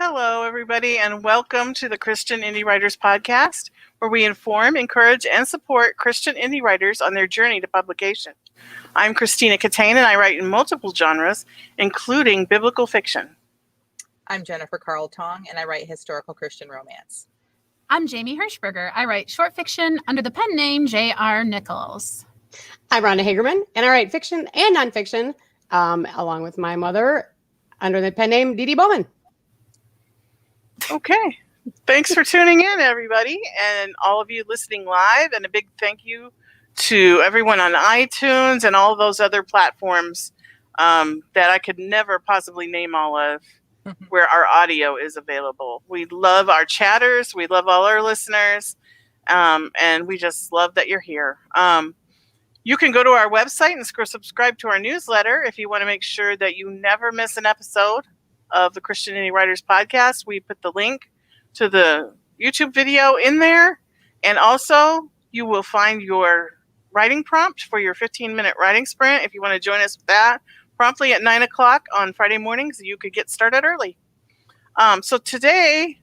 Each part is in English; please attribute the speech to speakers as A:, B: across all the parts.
A: Hello, everybody, and welcome to the Christian Indie Writers Podcast, where we inform, encourage, and support Christian indie writers on their journey to publication. I'm Christina Catane, and I write in multiple genres, including biblical fiction.
B: I'm Jennifer Carl Tong, and I write historical Christian romance.
C: I'm Jamie Hirschberger. I write short fiction under the pen name J.R. Nichols.
D: I'm Rhonda Hagerman, and I write fiction and nonfiction, along with my mother, under the pen name Dee Dee Bowman.
A: Okay. Thanks for tuning in, everybody, and all of you listening live, and a big thank you to everyone on iTunes and all those other platforms that I could never possibly name all of, where our audio is available. We love our chatters. We love all our listeners, and we just love that you're here. You can go to our website and subscribe to our newsletter if you want to make sure that you never miss an episode of the Christian Indie Writers Podcast. We put the link to the YouTube video in there, and also you will find your writing prompt for your 15-minute writing sprint. If you want to join us with that promptly at 9 o'clock on Friday mornings, you could get started early. So today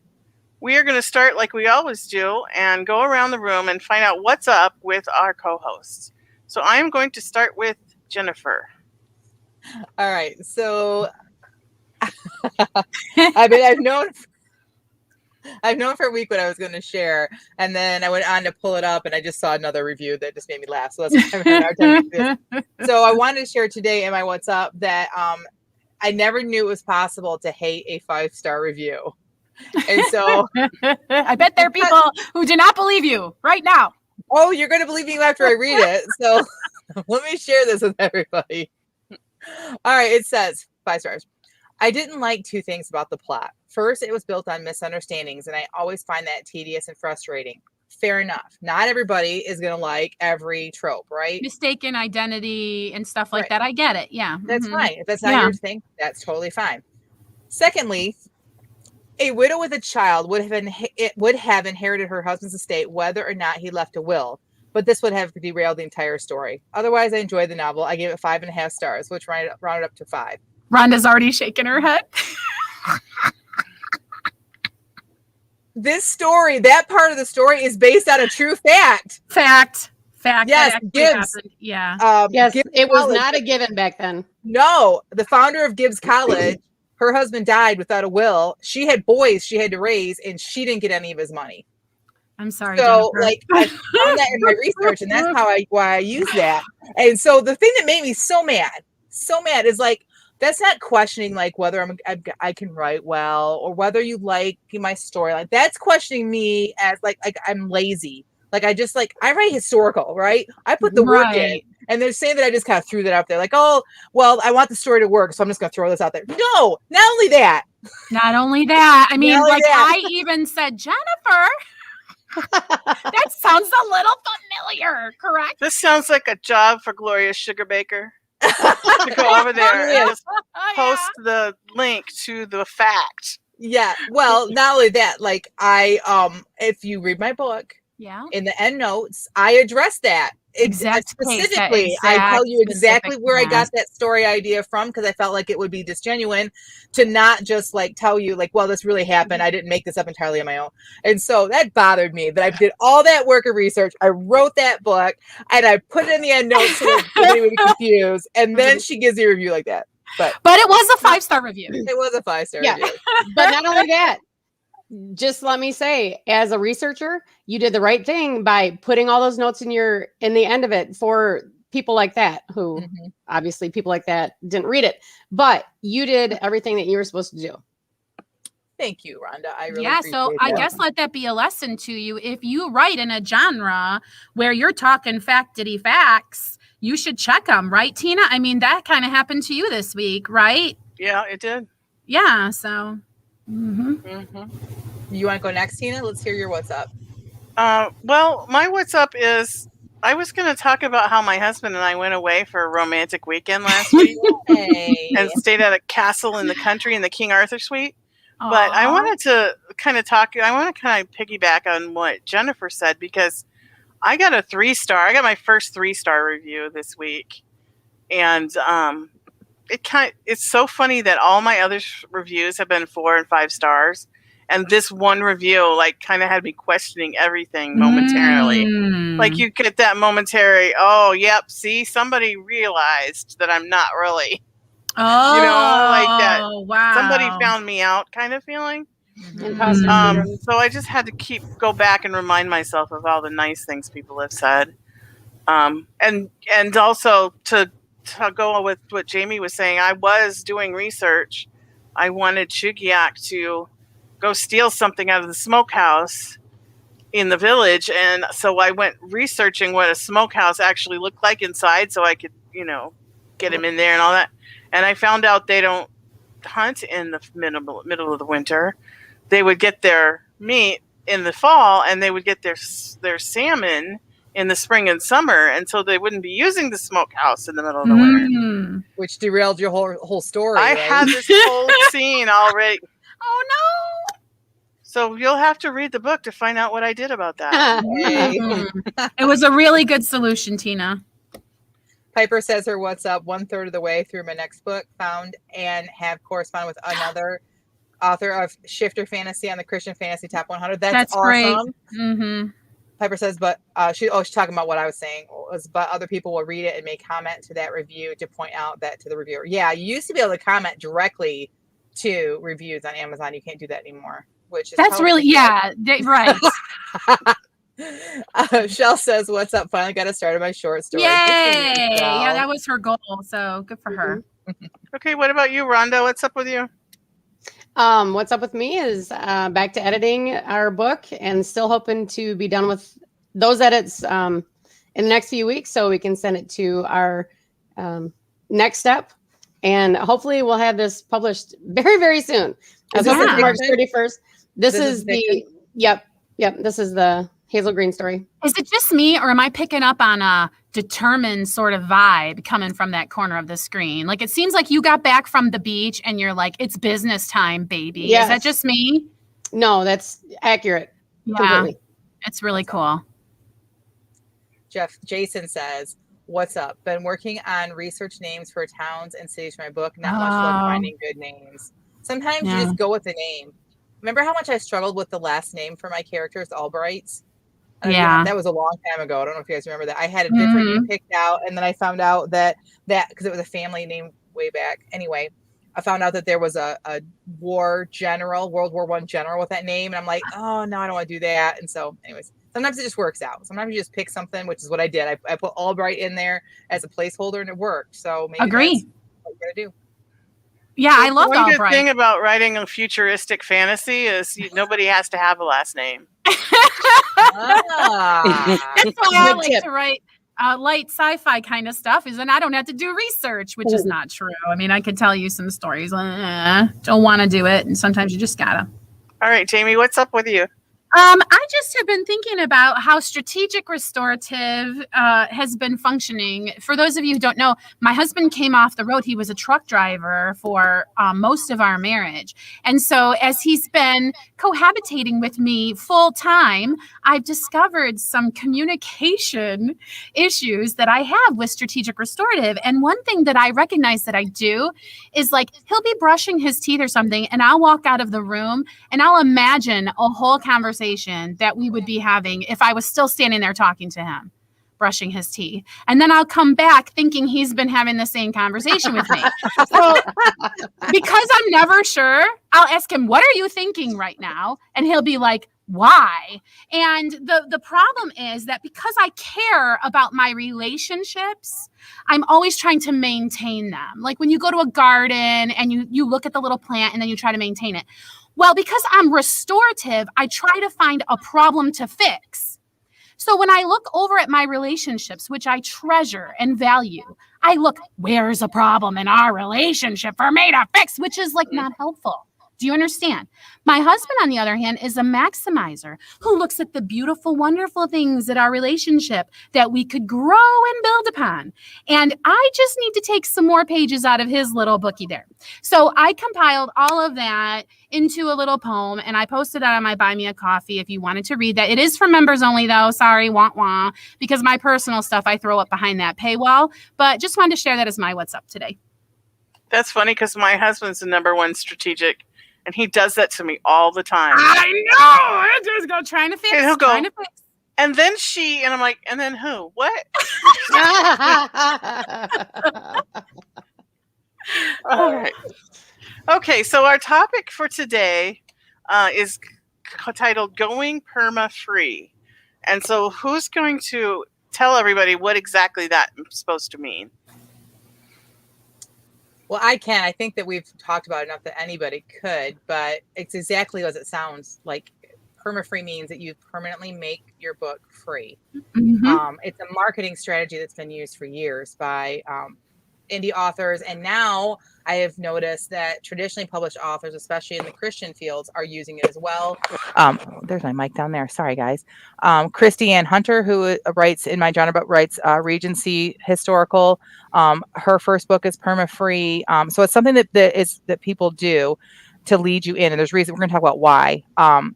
A: we are going to start like we always do and go around the room and find out what's up with our co-hosts. So I'm going to start with Jennifer.
B: All right. So I've known for a week what I was going to share, and then I went on to pull it up, and I just saw another review that just made me laugh. So that's why I'm having a hard time with this. So I wanted to share today in my What's Up that I never knew it was possible to hate a 5-star review, and so
C: I bet there are people who do not believe you right now.
B: Oh, you're going to believe me after I read it. So let me share this with everybody. All right. It says 5 stars. I didn't like 2 things about the plot. First, it was built on misunderstandings, and I always find that tedious and frustrating. Fair enough. Not everybody is going to like every trope, right?
C: Mistaken identity and stuff like that. I get it. Yeah.
B: That's fine. If that's not your thing, that's totally fine. Secondly, a widow with a child would have inherited her husband's estate whether or not he left a will, but this would have derailed the entire story. Otherwise, I enjoyed the novel. I gave it 5.5 stars, which rounded up to 5.
C: Rhonda's already shaking her head.
B: This story, that part of the story, is based on a true fact.
C: Fact.
B: Yes, Gibbs.
C: Yeah.
D: Yes,
B: Gibbs
D: it was
B: College.
D: not a given back then.
B: No, the founder of Gibbs College, her husband died without a will. She had boys she had to raise, and she didn't get any of his money.
C: I'm sorry.
B: So,
C: Jennifer.
B: I found that in my research, and that's why I use that. And so, the thing that made me so mad is that's not questioning whether I can write well or whether you like my story. That's questioning me as I'm lazy. I write historical, right? I put the work in. And they're saying that I just kind of threw that out there. Oh, well, I want the story to work, so I'm just going to throw this out there. No, not only that.
C: I mean, I even said, Jennifer, that sounds a little familiar, correct?
A: This sounds like a job for Gloria Sugarbaker. To go over there and just post the link to the fact.
B: Yeah. Well, not only that, if you read my book, in the end notes, I address that. Specifically, I tell you exactly where I got that story idea from, because I felt like it would be disgenuine to not just tell you well, this really happened. I didn't make this up entirely on my own. And so that bothered me that I did all that work of research. I wrote that book and I put it in the end notes so that nobody would be confused. And then she gives you a review like that. But
C: it was a 5-star review.
B: It was a 5-star review.
D: But not only that, just let me say, as a researcher, you did the right thing by putting all those notes in the end of it for people like that, who obviously people like that didn't read it, but you did everything that you were supposed to do.
B: Thank you, Rhonda. I really
C: appreciate that. I guess let that be a lesson to you. If you write in a genre where you're talking factity facts, you should check them, right, Tina? I mean, that kind of happened to you this week, right?
A: Yeah, it did.
C: Yeah, so.
B: You want to go next, Tina? Let's hear your What's Up.
A: Well, my What's Up is I was going to talk about how my husband and I went away for a romantic weekend last week and stayed at a castle in the country in the King Arthur Suite. Aww. But I wanted to kind of piggyback on what Jennifer said, because I got a 3-star. I got my first 3-star review this week. And it's so funny that all my other reviews have been 4 and 5 stars, and this one review like kind of had me questioning everything momentarily. Like you get that momentary, oh yep, see, somebody realized that I'm not really,
C: oh,
A: you know, like that.
C: Wow,
A: somebody found me out kind of feeling.
D: Imposter syndrome.
A: So I just had to go back and remind myself of all the nice things people have said, and also to go with what Jamie was saying. I was doing research. I wanted Chugiak to go steal something out of the smokehouse in the village, and so I went researching what a smokehouse actually looked like inside, so I could, you know, get him in there and all that. And I found out they don't hunt in the middle of the winter. They would get their meat in the fall, and they would get their salmon in the spring and summer, and so they wouldn't be using the smokehouse in the middle of the winter.
B: Which derailed your whole story.
A: I
B: right?
A: had this whole scene already.
C: Oh no!
A: So you'll have to read the book to find out what I did about that.
C: It was a really good solution, Tina.
B: Piper says her what's up 1/3 of the way through my next book, found and have corresponded with another author of Shifter Fantasy on the Christian Fantasy Top 100. That's awesome.
C: Great. Mm-hmm.
B: Piper says, but she's talking about what I was saying, but other people will read it and make comment to that review to point out that to the reviewer. Yeah, you used to be able to comment directly to reviews on Amazon. You can't do that anymore, which is
C: that's really right.
B: Shell says, what's up? Finally got to start my short story.
C: Yay! Yeah, that was her goal. So good for her.
A: Okay, what about you, Rhonda? What's up with you?
D: What's up with me is back to editing our book and still hoping to be done with those edits in the next few weeks so we can send it to our next step. And hopefully we'll have this published very, very soon. As I said, March 31st. This is the, yep. This is the Hazel Green story.
C: Is it just me, or am I picking up on a determined sort of vibe coming from that corner of the screen? Like, it seems like you got back from the beach and you're like, it's business time, baby. Yes. Is that just me?
D: No, that's accurate.
C: Yeah,
D: completely.
C: It's really cool.
B: Jason says, what's up? Been working on research names for towns and cities for my book. Not much luck finding good names. Sometimes you just go with the name. Remember how much I struggled with the last name for my characters, Albrights? That was a long time ago. I don't know if you guys remember that. I had a different name picked out, and then I found out that because it was a family name way back. Anyway, I found out that there was a war general, World War I general with that name, and I'm like, oh no, I don't want to do that. And so, anyways, sometimes it just works out. Sometimes you just pick something, which is what I did. I put Albright in there as a placeholder, and it worked. So maybe that's what you're gonna do.
C: Yeah, I love
A: One
C: Albright.
A: good thing about writing a futuristic fantasy is nobody has to have a last name.
C: That's why I like to write light sci-fi kind of stuff, is then I don't have to do research, which is not true. I mean, I could tell you some stories. Don't want to do it, and sometimes you just gotta.
A: All right, Jamie, what's up with you?
C: I just have been thinking about how strategic restorative has been functioning. For those of you who don't know, my husband came off the road. He was a truck driver for most of our marriage. And so as he's been cohabitating with me full time, I've discovered some communication issues that I have with strategic restorative. And one thing that I recognize that I do is, like, he'll be brushing his teeth or something, and I'll walk out of the room and I'll imagine a whole conversation that we would be having if I was still standing there talking to him, brushing his teeth. And then I'll come back thinking he's been having the same conversation with me. So because I'm never sure, I'll ask him, what are you thinking right now? And he'll be like, why? And the problem is that because I care about my relationships, I'm always trying to maintain them. Like when you go to a garden and you look at the little plant and then you try to maintain it. Well, because I'm restorative, I try to find a problem to fix. So when I look over at my relationships, which I treasure and value, I look, where's a problem in our relationship for me to fix, which is like not helpful. Do you understand? My husband, on the other hand, is a maximizer who looks at the beautiful, wonderful things in our relationship that we could grow and build upon. And I just need to take some more pages out of his little bookie there. So I compiled all of that into a little poem, and I posted that on my Buy Me a Coffee if you wanted to read that. It is for members only, though. Sorry, wah, because my personal stuff I throw up behind that paywall. But just wanted to share that as my what's up today.
A: That's funny because my husband's the number one strategic, and he does that to me all the time.
C: I know. I just go trying to fix.
A: And he'll go,
C: trying to fix.
A: And then she, and I'm like, and then who? What? All right. Okay, so our topic for today is titled Going Permafree. And so who's going to tell everybody what exactly that's supposed to mean?
B: Well, I can. I think that we've talked about it enough that anybody could, but it's exactly as it sounds. Like permafree means that you permanently make your book free.
C: Mm-hmm.
B: It's a marketing strategy that's been used for years by indie authors. And now I have noticed that traditionally published authors, especially in the Christian fields, are using it as well. There's my mic down there. Sorry, guys. Christy Ann Hunter, who writes in my genre, but writes Regency historical. Her first book is Permafree. So it's something that people do to lead you in. And there's reason we're going to talk about why.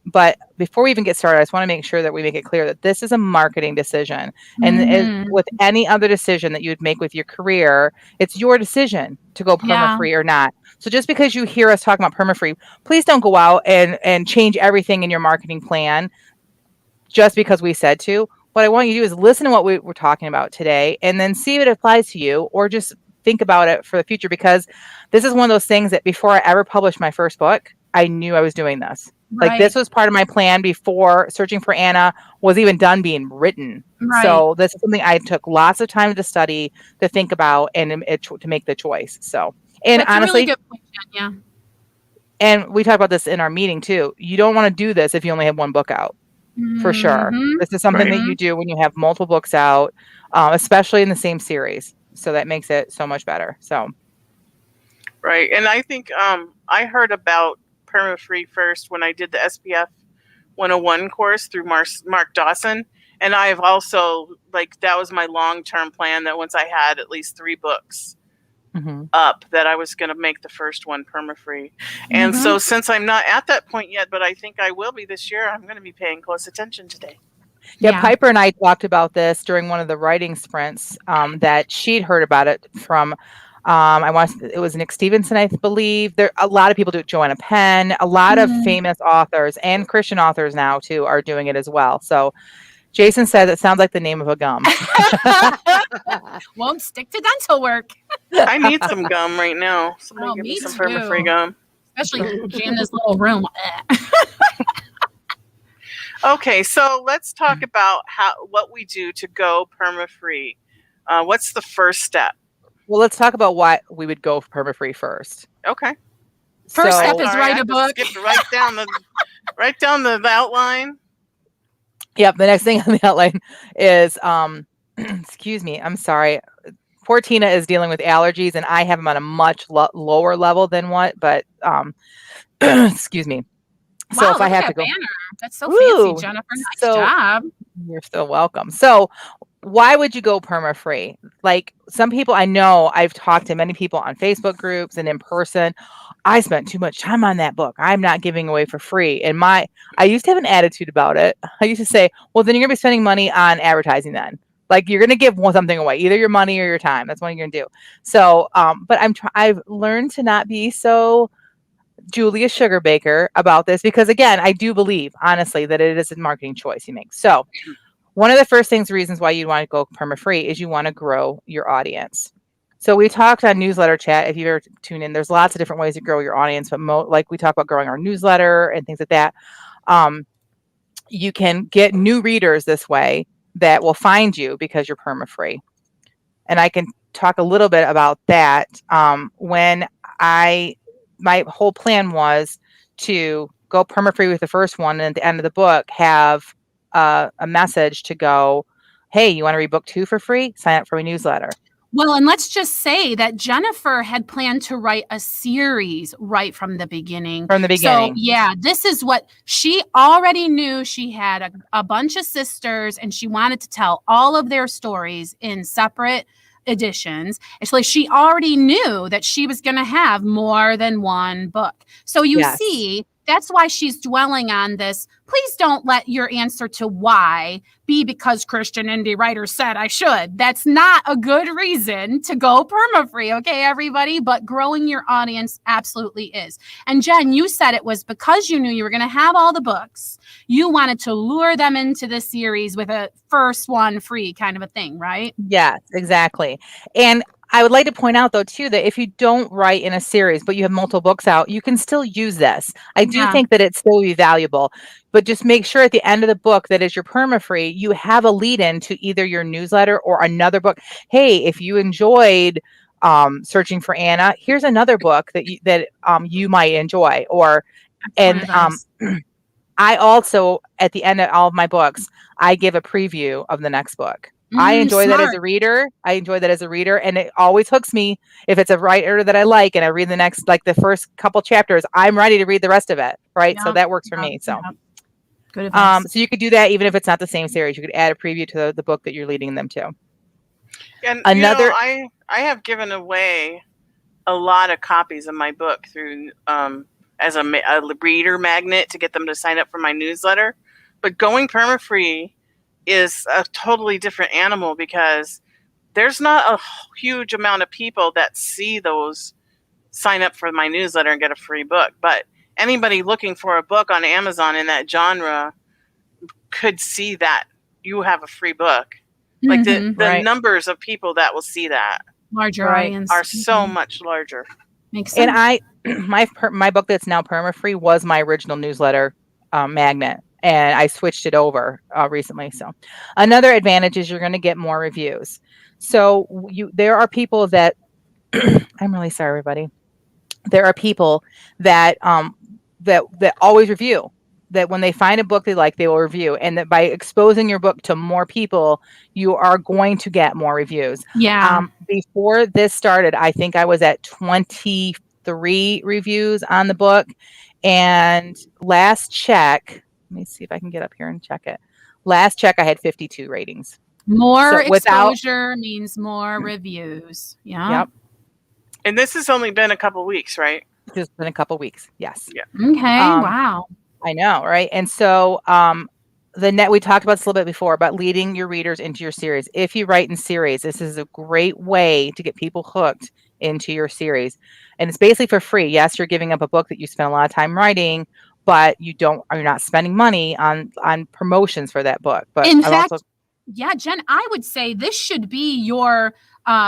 B: But before we even get started, I just want to make sure that we make it clear that this is a marketing decision. And with any other decision that you would make with your career, it's your decision to go permafree or not. So just because you hear us talking about permafree, please don't go out and change everything in your marketing plan just because we said to. What I want you to do is listen to what we're talking about today and then see if it applies to you, or just think about it for the future, because this is one of those things that before I ever published my first book, I knew I was doing this. Right. Like this was part of my plan before Searching for Anna was even done being written. Right. So this is something I took lots of time to study, to think about, and to make the choice. So, and
C: that's
B: honestly,
C: a really good point, yeah.
B: And we talked about this in our meeting too. You don't want to do this if you only have one book out. For sure. This is something that you do when you have multiple books out, especially in the same series. So that makes it so much better. So,
A: right. And I think I heard about Permafree first when I did the SPF 101 course through Mark Dawson. And I've also, that was my long-term plan, that once I had at least 3 books up, that I was going to make the first one permafree. And so since I'm not at that point yet, but I think I will be this year, I'm going to be paying close attention today.
B: Yeah, Piper and I talked about this during one of the writing sprints, that she'd heard about it from, it was Nick Stevenson, I believe. There a lot of people do it. Joanna Penn, a lot of famous authors and Christian authors now too are doing it as well. So Jason said it sounds like the name of a gum.
C: Won't stick to dental work.
A: I need some gum right now. Somebody give me some permafree gum.
C: Especially in this little room.
A: Okay, so let's talk about what we do to go permafree. What's the first step?
B: Well, let's talk about why we would go permafree first.
A: Okay.
C: First step is write a book.
A: Write down the outline.
B: Yep. The next thing on the outline is, excuse me, I'm sorry. Poor Tina is dealing with allergies, and I have them on a much lower level than but excuse me. So
C: wow,
B: if I have to go,
C: banner. That's so fancy, Jennifer. Nice job.
B: You're still welcome. So why would you go perma-free? Like some people I know, I've talked to many people on Facebook groups and in person. I spent too much time on that book. I'm not giving away for free. And I used to have an attitude about it. I used to say, well, then you're going to be spending money on advertising then. Like you're going to give something away, either your money or your time. That's what you're going to do. So, but I've learned to not be so Julia Sugar Baker about this, because again, I do believe honestly that it is a marketing choice you make. So one of the reasons why you want to go perma-free is you want to grow your audience. So we talked on newsletter chat. If you ever tune in, there's lots of different ways to grow your audience, but like we talk about growing our newsletter and things like that. You can get new readers this way that will find you because you're perma-free. And I can talk a little bit about that. My whole plan was to go perma-free with the first one, and at the end of the book have a message to go, hey, you want to read book 2 for free? Sign up for a newsletter.
C: Well, and let's just say that Jennifer had planned to write a series right from the beginning. So, yeah, this is what she already knew. She had a bunch of sisters, and she wanted to tell all of their stories in separate editions. And so she already knew that she was going to have more than one book. So you see That's why she's dwelling on this. Please don't let your answer to why be because Christian indie writers said I should. That's not a good reason to go permafree, okay, everybody? But growing your audience absolutely is. And Jen, you said it was because you knew you were going to have all the books. You wanted to lure them into the series with a first one free kind of a thing, right?
B: Yes, exactly. And I would like to point out, though, too, that if you don't write in a series, but you have multiple books out, you can still use this. I do think that it's still be valuable, but just make sure at the end of the book that is your permafree, you have a lead in to either your newsletter or another book. Hey, if you enjoyed Searching for Anna, here's another book that you might enjoy. I also, at the end of all of my books, I give a preview of the next book. I enjoy that as a reader. And it always hooks me. If it's a writer that I like and I read the next, like the first couple chapters, I'm ready to read the rest of it. Right. So that works for me. So,
C: good advice.
B: So you could do that even if it's not the same series. You could add a preview to the book that you're leading them to.
A: And I have given away a lot of copies of my book through as a reader magnet to get them to sign up for my newsletter. But going permafree is a totally different animal because there's not a huge amount of people that see those sign up for my newsletter and get a free book. But anybody looking for a book on Amazon in that genre could see that you have a free book. Like the numbers of people that will see that
C: larger audience
A: are so much larger.
C: Makes sense.
B: And my book that's now permafree was my original newsletter magnet. And I switched it over recently. So another advantage is you're going to get more reviews. So there are people that I'm really sorry, everybody. There are people that that always review. That when they find a book they like, they will review. And that by exposing your book to more people, you are going to get more reviews.
C: Yeah.
B: Before this started, I think I was at 23 reviews on the book. And last check, let me see if I can get up here and check it. Last check, I had 52 ratings.
C: More exposure means more reviews. Yeah.
B: Yep.
A: And this has only been a couple weeks, right?
B: Just been a couple weeks. Yes.
A: Yeah.
C: Okay. Wow.
B: I know, right? And so we talked about this a little bit before about leading your readers into your series. If you write in series, this is a great way to get people hooked into your series. And it's basically for free. Yes, you're giving up a book that you spent a lot of time writing, but you're not spending money on promotions for that book. But
C: in fact, yeah, Jen, I would say this should be your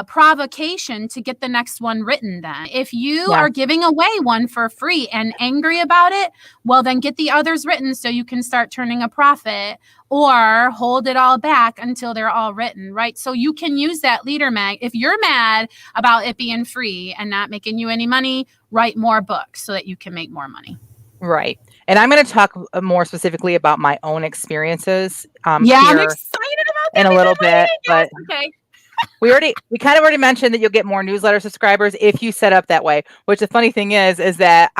C: provocation to get the next one written then. If you are giving away one for free and angry about it, well, then get the others written so you can start turning a profit, or hold it all back until they're all written, right? So you can use that leader mag. If you're mad about it being free and not making you any money, write more books so that you can make more money.
B: Right. And I'm going to talk more specifically about my own experiences.
C: I'm excited about that
B: in a little bit. But
C: okay.
B: we kind of already mentioned that you'll get more newsletter subscribers if you set up that way. Which the funny thing is that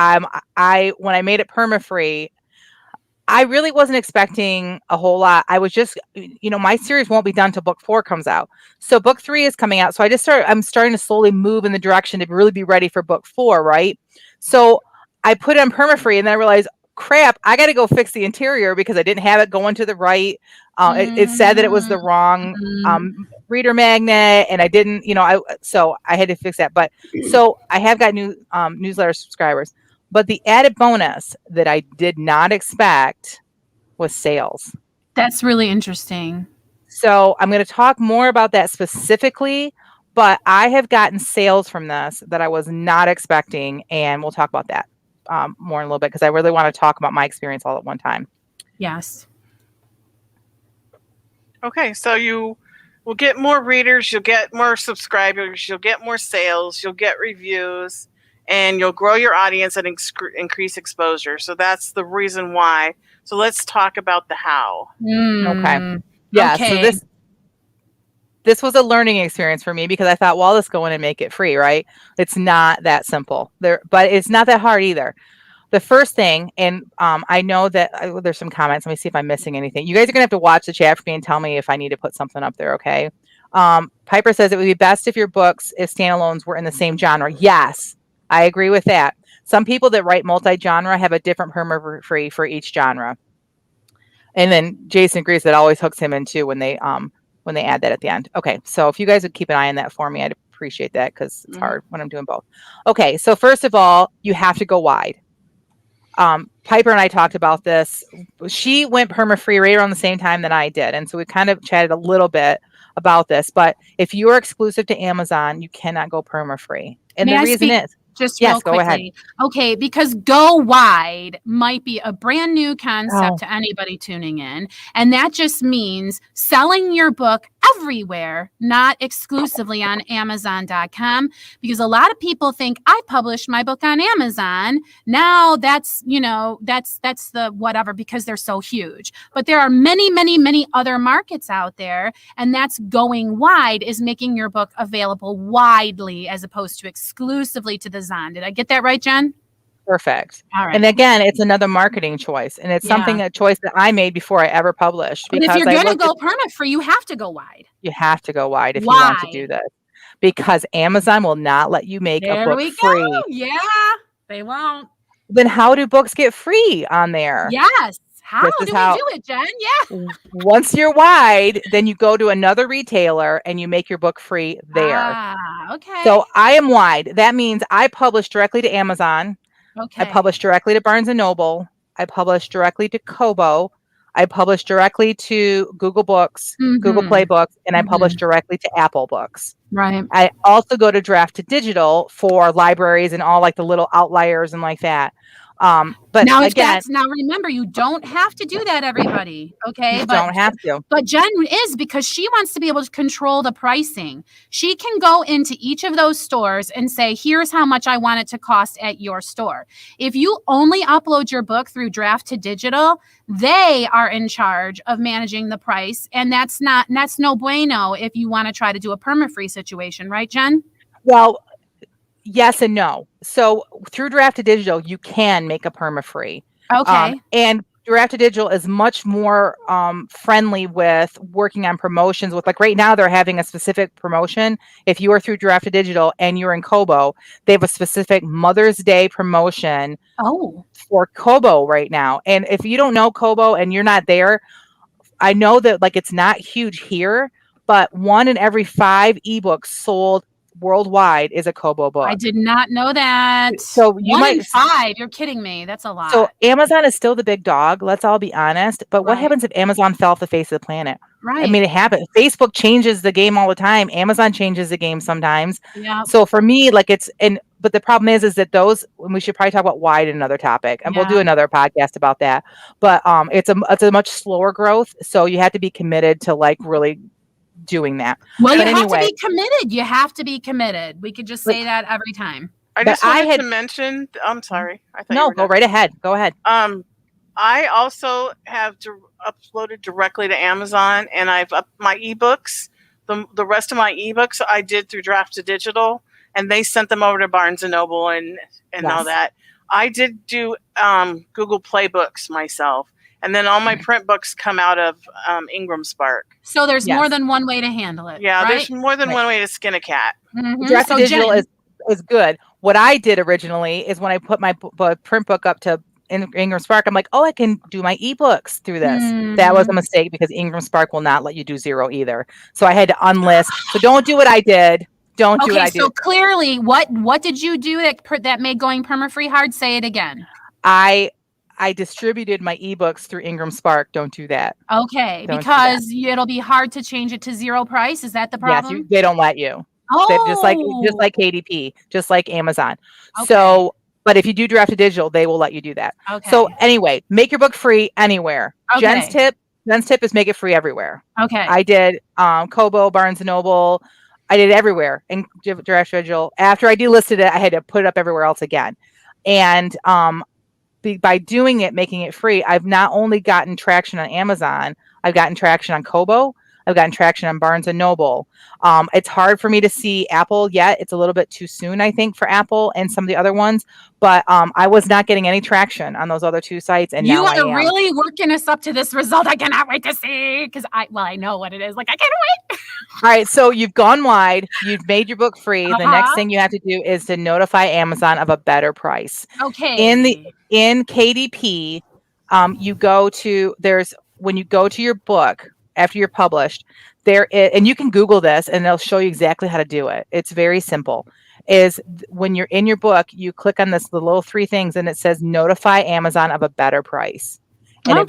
B: when I made it permafree, I really wasn't expecting a whole lot. I was just, my series won't be done till book 4 comes out. So book 3 is coming out. So I'm starting to slowly move in the direction to really be ready for book 4, right? So I put it on permafree and then I realized, crap, I got to go fix the interior because I didn't have it going to the right. It said that it was the wrong reader magnet, and I didn't, so I had to fix that. But so I have got new newsletter subscribers. But the added bonus that I did not expect was sales.
C: That's really interesting.
B: So I'm going to talk more about that specifically, but I have gotten sales from this that I was not expecting, and we'll talk about that more in a little bit because I really want to talk about my experience all at one time.
C: Yes.
A: Okay, so you will get more readers, you'll get more subscribers, you'll get more sales, you'll get reviews, and you'll grow your audience and increase exposure. So that's the reason why. So let's talk about the how.
B: Okay. Yeah.
C: Okay.
B: So this was a learning experience for me because I thought, well, let's go in and make it free, right? It's not that simple but it's not that hard either. The first thing, and I know that there's some comments. Let me see if I'm missing anything. You guys are going to have to watch the chat for me and tell me if I need to put something up there, okay? Piper says it would be best if your books, if standalones, were in the same genre. Yes, I agree with that. Some people that write multi-genre have a different permafree for each genre. And then Jason agrees that always hooks him in too when they add that at the end. Okay, so if you guys would keep an eye on that for me, I'd appreciate that because it's hard when I'm doing both. Okay, so first of all, you have to go wide. Piper and I talked about this. She went perma-free right around the same time that I did. And so we kind of chatted a little bit about this. But if you're exclusive to Amazon, you cannot go perma-free. And the reason is,
C: just real quickly.
B: Go ahead.
C: Okay, because go wide might be a brand new concept to anybody tuning in. And that just means selling your book everywhere, not exclusively on Amazon.com. Because a lot of people think I published my book on Amazon. Now that's the whatever, because they're so huge. But there are many, many, many other markets out there. And that's going wide, is making your book available widely as opposed to exclusively to the Zon. Did I get that right, Jen?
B: Perfect.
C: All right.
B: And again, it's another marketing choice. And it's a choice that I made before I ever published.
C: But if you're going to go perma-free, you have to go wide.
B: You have to go wide if you want to do this. Because Amazon will not let you make a book free.
C: Go. Yeah, they won't.
B: Then how do books get free on there?
C: Yes. How do we do it, Jen? Yeah.
B: Once you're wide, then you go to another retailer and you make your book free there.
C: Okay.
B: So I am wide. That means I publish directly to Amazon.
C: Okay.
B: I publish directly to Barnes & Noble. I publish directly to Kobo. I publish directly to Google Books, Google Play Books, and I publish directly to Apple Books.
C: Right.
B: I also go to Draft to Digital for libraries and all like the little outliers and like that. But
C: now,
B: again,
C: now remember, you don't have to do that, everybody. Okay.
B: You don't have to.
C: But Jen is, because she wants to be able to control the pricing. She can go into each of those stores and say, here's how much I want it to cost at your store. If you only upload your book through Draft to Digital, they are in charge of managing the price. And that's no bueno if you want to try to do a perma-free situation, right, Jen?
B: Well, yes and no. So through Draft to Digital, you can make a perma-free.
C: Okay.
B: And Draft to Digital is much more friendly with working on promotions. With like right now, they're having a specific promotion. If you are through Draft to Digital and you're in Kobo, they have a specific Mother's Day promotion for Kobo right now. And if you don't know Kobo and you're not there, I know that like it's not huge here, but 1 in every 5 ebooks sold worldwide is a Kobo book.
C: I did not know that.
B: So you
C: 1 in 5. You're kidding me. That's a lot.
B: So Amazon is still the big dog. Let's all be honest. But what happens if Amazon fell off the face of the planet?
C: Right.
B: I mean, it happens. Facebook changes the game all the time. Amazon changes the game sometimes.
C: Yeah.
B: So for me, like but the problem is that those, and we should probably talk about wide in another topic, and we'll do another podcast about that. But it's a much slower growth. So you have to be committed to like really doing that.
C: Well, you have to be committed. You have to be committed. We could just say that every time.
A: I just wanted to mention, I'm sorry. I thought
B: no, go right ahead. Go ahead.
A: I also have uploaded directly to Amazon, and I've upped my ebooks. The rest of my ebooks I did through Draft to Digital, and they sent them over to Barnes & Noble and all that. I did do Google Play Books myself. And then all my print books come out of Ingram Spark.
C: So there's more than one way to handle it.
A: Yeah, there's more than one way to skin a cat.
B: Draft to Digital is good. What I did originally is when I put my print book up to Ingram Spark, I'm like, oh, I can do my ebooks through this. That was a mistake because Ingram Spark will not let you do 0 either. So I had to unlist. So don't do what I did. Don't do what I did.
C: So clearly, what did you do that made going perma-free hard? Say it again.
B: I distributed my ebooks through Ingram Spark. Don't do that.
C: Okay, because it'll be hard to change it to 0 price. Is that the problem?
B: Yes, they don't let you.
C: Oh,
B: just like KDP, just like Amazon. Okay. So, but if you do Draft to Digital, they will let you do that. Okay. So anyway, make your book free anywhere. Okay. Jen's tip is make it free everywhere. Okay. I did Kobo, Barnes & Noble. I did everywhere in Draft to Digital. After I delisted it, I had to put it up everywhere else again. And by doing it, making it free, I've not only gotten traction on Amazon, I've gotten traction on Kobo, I've gotten traction on Barnes and Noble. It's hard for me to see Apple yet. It's a little bit too soon, I think, for Apple and some of the other ones. But I was not getting any traction on those other two sites, and now I am.
C: You are really working us up to this result. I cannot wait to see, because I know what it is. Like, I can't wait.
B: All right, so you've gone wide. You've made your book free. The next thing you have to do is to notify Amazon of a better price.
C: Okay.
B: In KDP, you go to when you go to your book after you're published, and you can Google this and they'll show you exactly how to do it. It's very simple. When you're in your book, you click on the little three things and it says notify Amazon of a better price. And it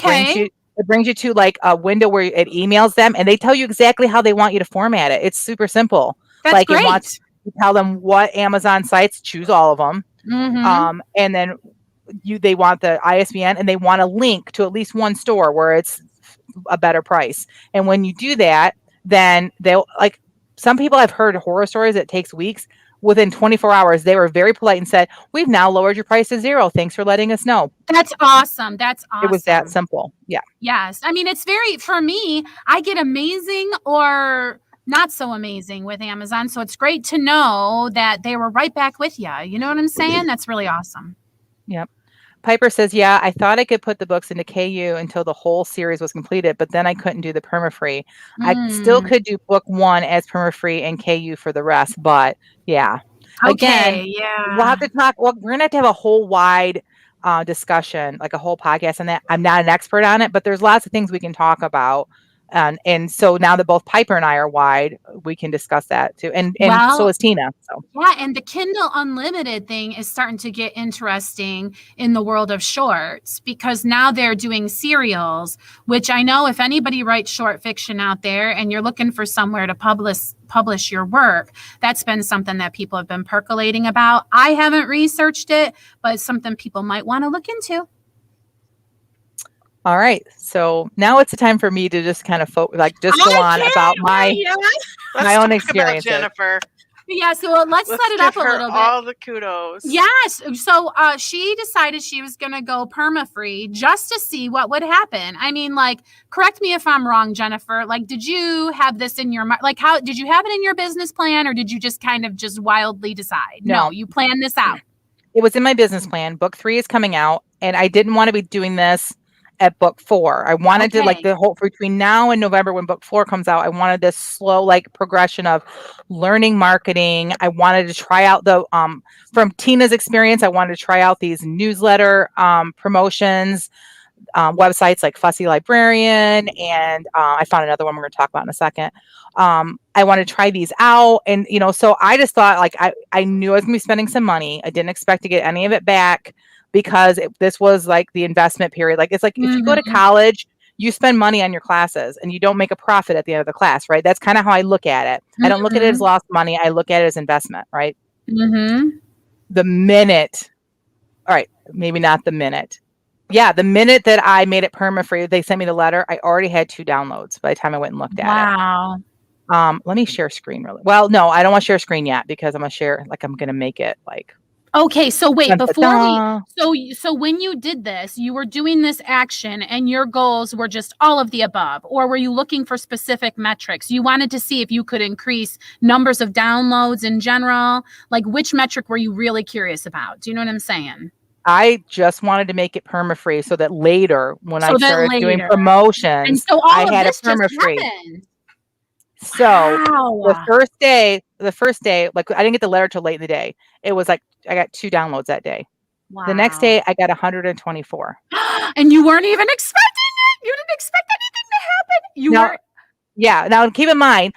B: brings you to like a window where it emails them and they tell you exactly how they want you to format it. It's super simple.
C: That's great.
B: You tell them what Amazon sites, choose all of them.
C: Mm-hmm.
B: And then they want the ISBN and they want a link to at least one store where it's a better price. And when you do that, then they'll, like, some people I've heard horror stories, it takes weeks. Within 24 hours, they were very polite and said, we've now lowered your price to $0. Thanks for letting us know.
C: That's awesome. That's awesome.
B: It was that simple. Yeah.
C: Yes. I mean, it's for me, I get amazing or not so amazing with Amazon. So it's great to know that they were right back with you. You know what I'm saying? That's really awesome.
B: Yep. Piper says, yeah, I thought I could put the books into KU until the whole series was completed, but then I couldn't do the Permafree. I still could do book 1 as Permafree and KU for the rest, but yeah.
C: Okay,
B: Again, we'll have to talk. Well, we're going to have a whole wide discussion, like a whole podcast on that. I'm not an expert on it, but there's lots of things we can talk about. And so now that both Piper and I are wide, we can discuss that too. And so is Tina. So
C: yeah, and the Kindle Unlimited thing is starting to get interesting in the world of shorts, because now they're doing serials, which I know if anybody writes short fiction out there and you're looking for somewhere to publish your work, that's been something that people have been percolating about. I haven't researched it, but it's something people might want to look into.
B: All right. So now it's the time for me to just kind of go on about my own experience.
A: Jennifer.
C: Yeah, so let's set it up a little bit.
A: All the kudos.
C: Yes. So she decided she was going to go perma-free just to see what would happen. I mean, like, correct me if I'm wrong, Jennifer. Like, did you have this in your mind? Like, how did you have it in your business plan, or did you just kind of just wildly decide? No, you planned this out.
B: It was in my business plan. Book 3 is coming out, and I didn't want to be doing this at book 4. I wanted to, like, the whole between now and November when book 4 comes out, I wanted this slow, like, progression of learning marketing. I wanted to try out from Tina's experience, I wanted to try out these newsletter promotions, websites like Fussy Librarian, and I found another one we're going to talk about in a second. I want to try these out, and so I just thought, like, I knew I was going to be spending some money. I didn't expect to get any of it back, because this was like the investment period. Like, it's like if you go to college, you spend money on your classes and you don't make a profit at the end of the class, right? That's kind of how I look at it. I don't look at it as lost money. I look at it as investment, right? The minute, all right, maybe not the minute. Yeah, the minute that I made it perma-free, they sent me the letter, I already had 2 downloads by the time I went and looked at it. Wow. Let me share screen really. Well, no, I don't want to share screen yet, because I'm going to share, like, I'm going to make it like.
C: Okay, so wait, before so when you did this, you were doing this action and your goals were just all of the above, or were you looking for specific metrics? You wanted to see if you could increase numbers of downloads in general? Like, which metric were you really curious about? Do you know what I'm saying?
B: I just wanted to make it perma-free so that later, when I started doing promotions,
C: and so
B: I had it perma-free. So the first day, like, I didn't get the letter till late in the day. It was like I got 2 downloads that day. Wow. The next day I got 124.
C: And you weren't even expecting it. You didn't expect anything to happen.
B: Yeah. Now keep in mind,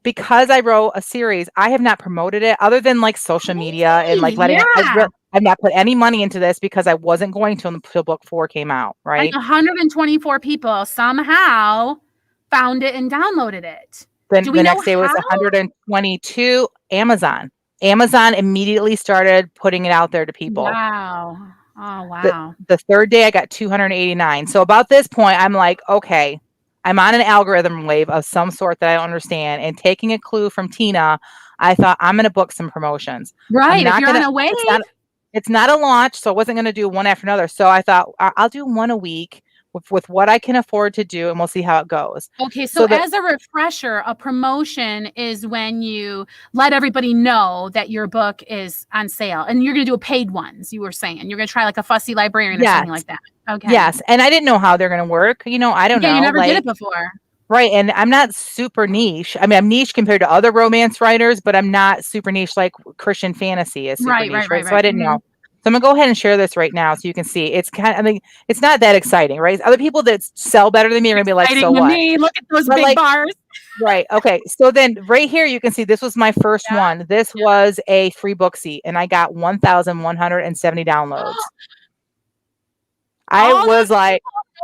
B: because I wrote a series, I have not promoted it other than like social media and like letting I've not put any money into this because I wasn't going to until book 4 came out. Right.
C: Like 124 people somehow found it and downloaded it.
B: Then the next day was 122. Amazon immediately started putting it out there to people.
C: Wow. Oh, wow.
B: The third day I got 289. So about this point, I'm like, okay, I'm on an algorithm wave of some sort that I don't understand. And taking a clue from Tina, I thought, I'm going to book some promotions.
C: Right. If you're on a wave.
B: It's not a launch, so I wasn't going to do one after another. So I thought, I'll do one a week. with what I can afford to do, and we'll see how it goes.
C: Okay, so as a refresher, a promotion is when you let everybody know that your book is on sale, and you're going to do a paid ones. You were saying you're going to try like a fussy librarian or something like that. Okay.
B: Yes, and I didn't know how they're going to work. I don't know.
C: You never did it before.
B: Right, and I'm not super niche. I mean, I'm niche compared to other romance writers, but I'm not super niche like Christian fantasy is super niche, right? So I didn't know. So I'm gonna go ahead and share this right now so you can see. It's it's not that exciting, right? Other people that sell better than me are gonna be like, so what?
C: Look at those big bars.
B: Right. Okay. So then right here you can see this was my first one. This was a free Booksy, and I got 1,170 downloads. I was like,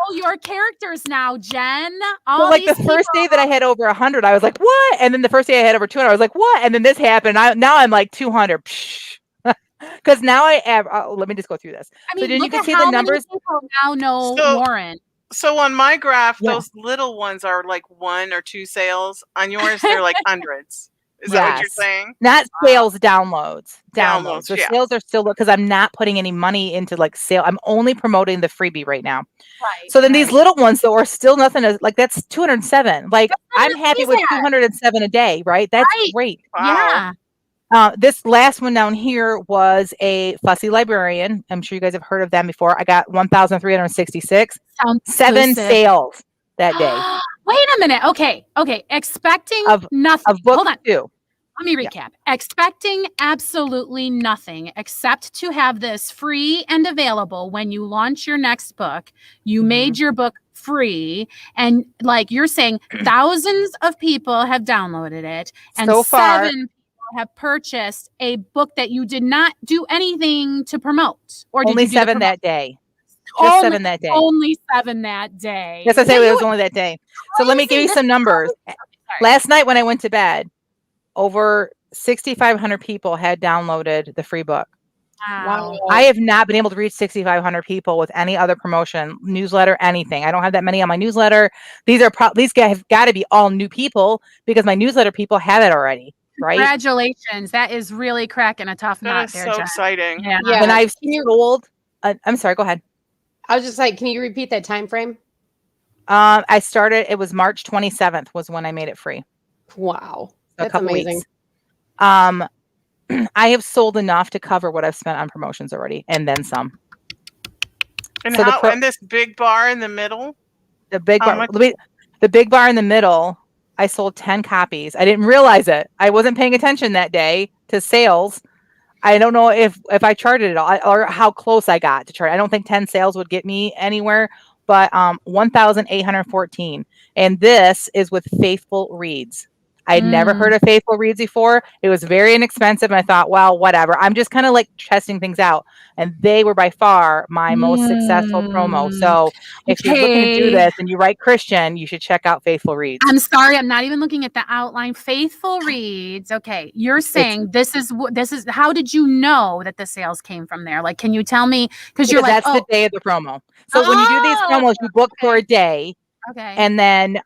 C: know your characters now, Jen.
B: Well, like the first day that I had over 100, I was like, what? And then the first day I had over 200, I was like, what? And then this happened. Now I'm like 200. Because now I have, let me just go through this.
C: I mean,
B: so then you can see the numbers.
C: People now know Lauren.
A: So on my graph, those little ones are like 1 or 2 sales. On yours, they're like hundreds. Is that what you're saying?
B: Not sales, downloads.
A: Downloads.
B: The sales are still, because I'm not putting any money into like sale. I'm only promoting the freebie right now. Right. So then these little ones though are still nothing. Like that's 207. Like I'm happy with 207 a day, right? That's great.
A: Wow.
B: Yeah. This last one down here was a fussy librarian. I'm sure you guys have heard of them before. I got 1,366. 7 sales that day.
C: Wait a minute. Okay. Expecting nothing.
B: Of book
C: Hold on.
B: 2.
C: Let me recap. Expecting absolutely nothing except to have this free and available when you launch your next book. You made your book free, and like you're saying, thousands of people have downloaded it, and
B: so far,
C: 7 people have purchased a book that you did not do anything to promote. Or
B: only 7 that day. Just 7 that day.
C: Only 7 that day.
B: Yes, I say it was only that day. So let me give you some numbers. Last night when I went to bed, over 6,500 people had downloaded the free book.
C: Wow.
B: I have not been able to reach 6,500 people with any other promotion, newsletter, anything. I don't have that many on my newsletter. These guys have got to be all new people because my newsletter people have it already, right?
C: Congratulations. That is really cracking a tough nut there,
A: so
C: Jen.
A: exciting.
C: Yeah.
B: When I've sold, I'm sorry, go ahead.
D: I was just like, can you repeat that time frame?
B: I started, it was March 27th was when I made it free.
D: Wow.
B: So that's amazing. Weeks. I have sold enough to cover what I've spent on promotions already, and then some.
A: And so and this big bar in the middle?
B: The big bar, the big bar in the middle, I sold 10 copies. I didn't realize it. I wasn't paying attention that day to sales. I don't know if I charted it all or how close I got to chart. I don't think 10 sales would get me anywhere, but 1,814. And this is with Faithful Reads. I'd never heard of Faithful Reads before. It was very inexpensive. And I thought, well, whatever. I'm just kind of like testing things out. And they were by far my most successful promo. So if you're looking to do this and you write Christian, you should check out Faithful Reads.
C: I'm sorry. I'm not even looking at the outline. Faithful Reads. Okay. You're saying this is how did you know that the sales came from there? Like, can you tell me? Because you're like,
B: that's the day of the promo. So when you do these promos, you book for a day.
C: Okay.
B: And then,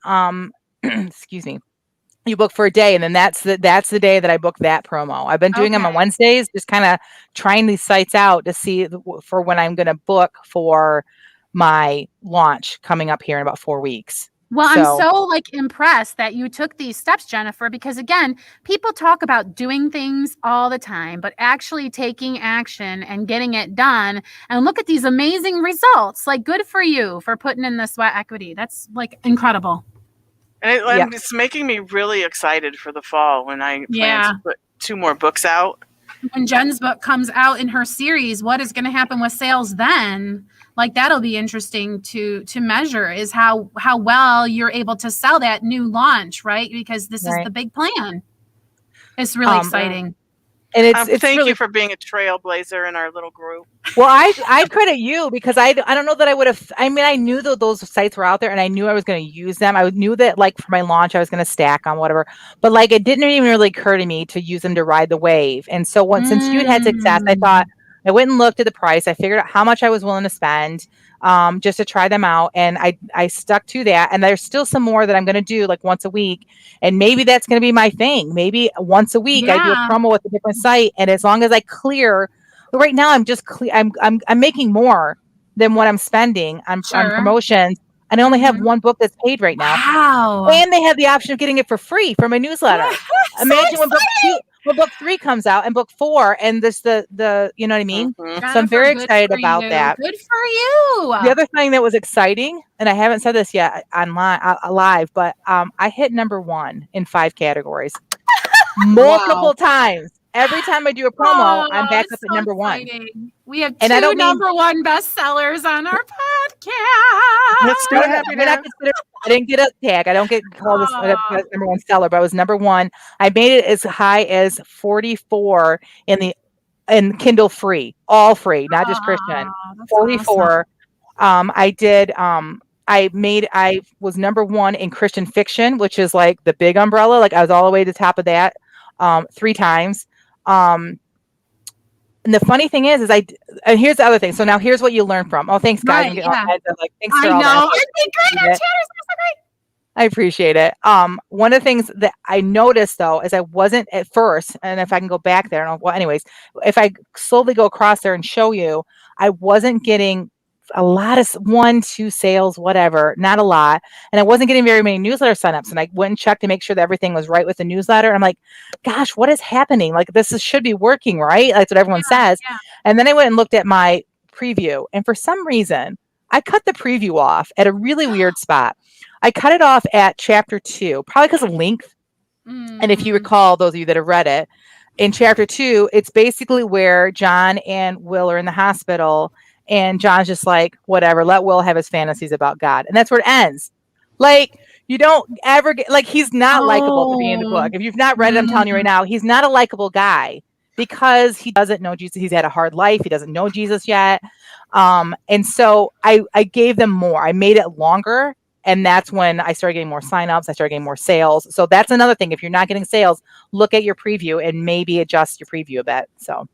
B: excuse me. You book for a day, and then that's the day that I book that promo. I've been doing them on Wednesdays, just kind of trying these sites out to see for when I'm going to book for my launch coming up here in about 4 weeks.
C: Well, I'm so like impressed that you took these steps, Jennifer, because again, people talk about doing things all the time, but actually taking action and getting it done, and look at these amazing results. Like, good for you for putting in the sweat equity. That's like incredible.
A: And it's making me really excited for the fall when I plan to put 2 more books out.
C: When Jen's book comes out in her series, what is going to happen with sales then? Like, that'll be interesting to measure is how well you're able to sell that new launch, right? Because this is the big plan. It's really exciting.
B: And it's
A: thank
B: really,
A: you for being a trailblazer in our little group.
B: Well, I credit you because I don't know that I would have. I mean, I knew that those sites were out there, and I knew I was going to use them. I knew that, like, for my launch, I was going to stack on whatever. But like, it didn't even really occur to me to use them to ride the wave. And so since you'd had success, I thought I went and looked at the price. I figured out how much I was willing to spend just to try them out. And I stuck to that. And there's still some more that I'm going to do like once a week. And maybe that's going to be my thing. Maybe once a week I do a promo with a different site. And as long as I clear, right now I'm just I'm making more than what I'm spending on promotions. And I only have one book that's paid right now.
C: Wow.
B: And they have the option of getting it for free for my newsletter. Imagine when book 3 comes out and book 4 and this the you know what I mean?
A: Mm-hmm.
B: So I'm very excited about that.
C: Good for you.
B: The other thing that was exciting, and I haven't said this yet online live, but I hit number 1 in 5 categories multiple times. Every time I do a promo, I'm back up at number 1.
C: We have 2 number 1 bestsellers on our podcast.
A: Let's do it.
B: I didn't get a tag. I don't get called as number 1 seller, but I was number 1. I made it as high as 44 in Kindle free, all free, not just Christian. 44. Awesome. I was number 1 in Christian fiction, which is like the big umbrella. Like I was all the way to the top of that 3 times. And the funny thing is and here's the other thing. So now here's what you learn from. Oh, thanks, guys.
C: Right,
B: Thanks for all that. I appreciate it. One of the things that I noticed though is I wasn't at first, and if I can go back there, anyways, if I slowly go across there and show you, I wasn't getting a lot of 1, 2 sales, whatever, not a lot. And I wasn't getting very many newsletter signups. And I went and checked to make sure that everything was right with the newsletter. I'm like, gosh, what is happening? Like should be working, right? That's what everyone says. Yeah. And then I went and looked at my preview. And for some reason, I cut the preview off at a really weird spot. I cut it off at chapter 2, probably because of length. And if you recall, those of you that have read it, in chapter 2, it's basically where John and Will are in the hospital. And John's just like, whatever, let Will have his fantasies about God. And that's where it ends. Like, you don't ever get, like, he's not likable to be in the book. If you've not read it, I'm telling you right now, he's not a likable guy because he doesn't know Jesus. He's had a hard life. He doesn't know Jesus yet. And so I gave them more. I made it longer. And that's when I started getting more signups. I started getting more sales. So that's another thing. If you're not getting sales, look at your preview and maybe adjust your preview a bit. So,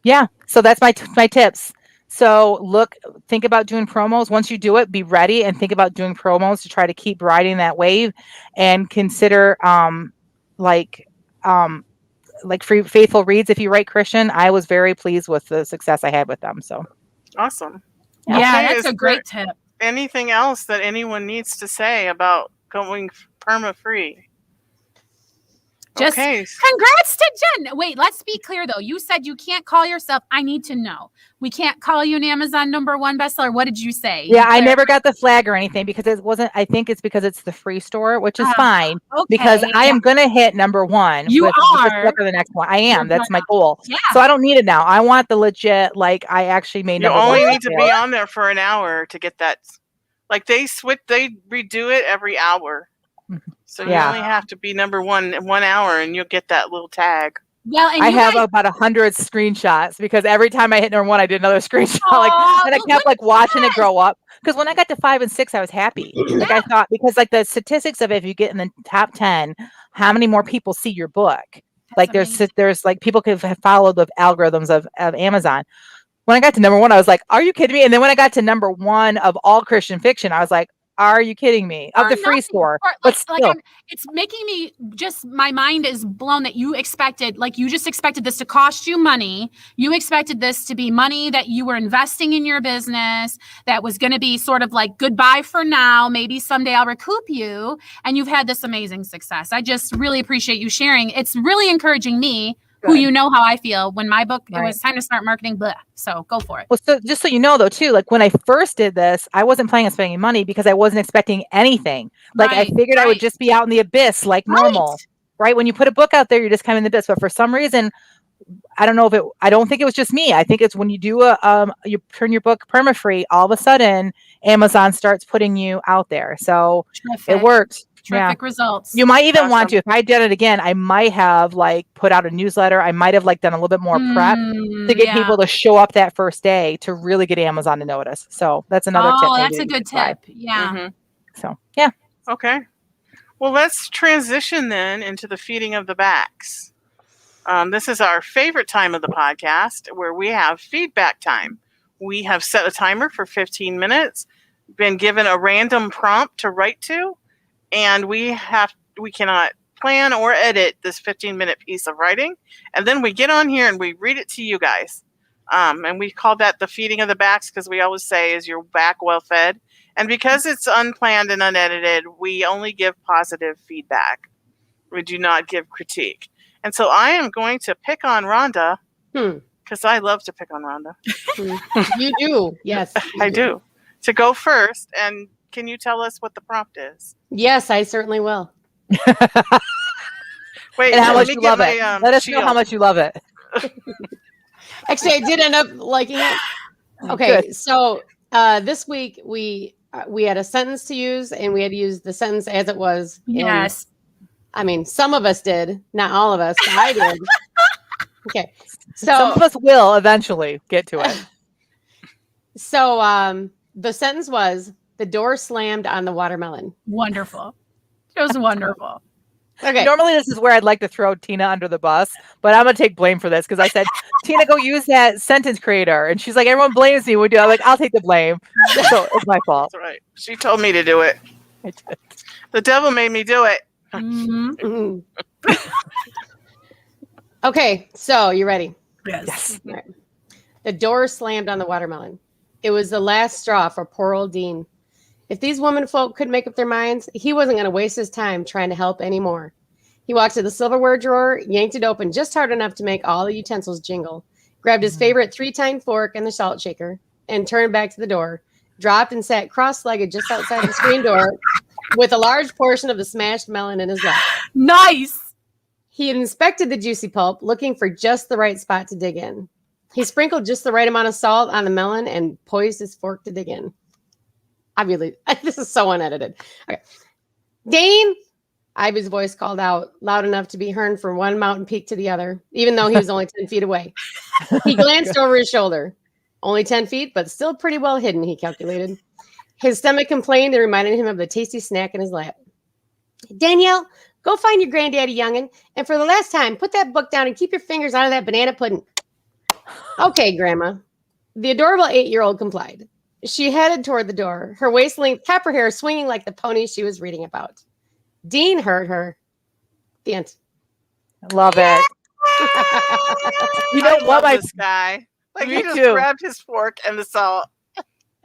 B: yeah, so that's my tips. So think about doing promos. Once you do it, be ready and think about doing promos to try to keep riding that wave, and consider free faithful reads. If you write Christian, I was very pleased with the success I had with them. So
A: awesome.
C: Yeah, that's a great tip.
A: Anything else that anyone needs to say about going perma-free?
C: Just congrats to Jen. Wait, let's be clear though. You said you can't call yourself. I need to know. We can't call you an Amazon number 1 bestseller. What did you say?
B: Yeah, I never got the flag or anything because it wasn't. I think it's because it's the free store, which is fine. Okay, because I am going to hit number 1.
C: You are
B: for the next one. I am. That's my goal. Yeah. So I don't need it now. I want the legit. Like I actually made.
A: You only need to be on there for an hour to get that. Like they redo it every hour. So you only have to be number 1 in 1 hour, and you'll get that little tag.
C: Well, and
B: I have about 100 screenshots because every time I hit number 1, I did another screenshot. And I kept watching it grow up. Because when I got to 5 and 6, I was happy. Like I thought, because the statistics of it, if you get in the top 10, how many more people see your book? There's people could have followed the algorithms of Amazon. When I got to number 1, I was like, are you kidding me? And then when I got to number 1 of all Christian fiction, I was like, are you kidding me? Of the free store. It's
C: making me my mind is blown that you expected, you just expected this to cost you money. You expected this to be money that you were investing in your business that was going to be sort of like goodbye for now. Maybe someday I'll recoup you. And you've had this amazing success. I just really appreciate you sharing. It's really encouraging me. Good. Who you know how I feel when my book, It was time to start marketing. Blah. So go for it.
B: Well, so just so you know, though, too, when I first did this, I wasn't planning on spending money because I wasn't expecting anything. I figured I would just be out in the abyss like normal, right? When you put a book out there, you're just kind of in the abyss. But for some reason, I don't know I don't think it was just me. I think it's when you do you turn your book permafree, all of a sudden Amazon starts putting you out there. So it works.
C: Terrific results.
B: You might even want to, if I did it again, I might have put out a newsletter. I might have done a little bit more prep to get people to show up that first day to really get Amazon to notice. So that's another tip.
C: Oh, that's a good tip. Yeah.
B: Mm-hmm. So, yeah.
A: Okay. Well, let's transition then into the feeding of the backs. This is our favorite time of the podcast where we have feedback time. We have set a timer for 15 minutes, been given a random prompt to write to, and we cannot plan or edit this 15-minute piece of writing. And then we get on here and we read it to you guys. And we call that the feeding of the backs because we always say, is your back well fed? And because it's unplanned and unedited, we only give positive feedback. We do not give critique. And so I am going to pick on Rhonda because I love to pick on Rhonda.
D: You do. Yes.
A: I do. To go first. And can you tell us what the prompt is?
D: Yes, I certainly will.
A: Wait,
E: and how much you love it. Let us know how much you love it.
D: Actually, I did end up liking it. Okay, good. So this week we had a sentence to use, and we had to use the sentence as it was.
C: Yes.
D: I mean, some of us did, not all of us. But I did. Okay, so
E: some of us will eventually get to it.
D: So the sentence was, the door slammed on the watermelon.
C: Wonderful. It was wonderful.
D: Okay.
E: Normally, this is where I'd like to throw Tina under the bus, but I'm going to take blame for this because I said, Tina, go use that sentence creator. And she's like, everyone blames me. I'm like, I'll take the blame. So it's my fault.
A: That's right. She told me to do it.
E: I did.
A: The devil made me do it.
C: Mm-hmm.
D: Okay, so you ready?
C: Yes.
D: All right. The door slammed on the watermelon. It was the last straw for poor old Dean. If these women folk could make up their minds, he wasn't going to waste his time trying to help anymore. He walked to the silverware drawer, yanked it open just hard enough to make all the utensils jingle, grabbed his favorite 3-tine fork and the salt shaker, and turned back to the door, dropped and sat cross-legged just outside the screen door with a large portion of the smashed melon in his lap.
C: Nice!
D: He inspected the juicy pulp, looking for just the right spot to dig in. He sprinkled just the right amount of salt on the melon and poised his fork to dig in. This is so unedited. Okay. Dane, Ivy's voice called out loud enough to be heard from one mountain peak to the other, even though he was only 10 feet away. He glanced over his shoulder. Only 10 feet, but still pretty well hidden, he calculated. His stomach complained and reminded him of the tasty snack in his lap. Danielle, go find your granddaddy, youngin', and for the last time, put that book down and keep your fingers out of that banana pudding. Okay, Grandma. The adorable 8-year-old complied. She headed toward the door, her waist-length copper hair swinging like the pony she was reading about. Dean heard her. The end.
E: Love it.
A: You know what, this guy? Like he just grabbed his fork and the salt.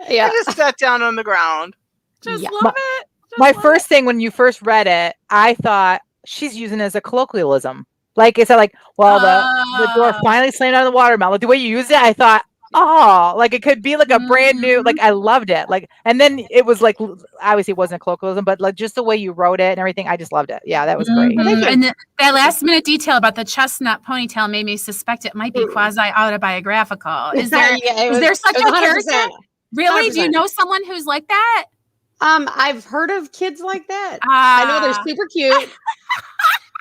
D: Yeah.
A: I just sat down on the ground.
C: Just love it.
E: My first thing when you first read it, I thought she's using it as a colloquialism. Like I said, like, well, the door finally slammed on the watermelon. Like, the way you used it, I thought, oh, like it could be like a brand new, like I loved it. Like, and then it was like, obviously it wasn't a colloquialism, but like just the way you wrote it and everything, I just loved it. Yeah, that was great.
C: And that last minute detail about the chestnut ponytail made me suspect it might be quasi autobiographical. Is there such a character? Really? 100%. Do you know someone who's like that?
D: I've heard of kids like that. I know they're super cute.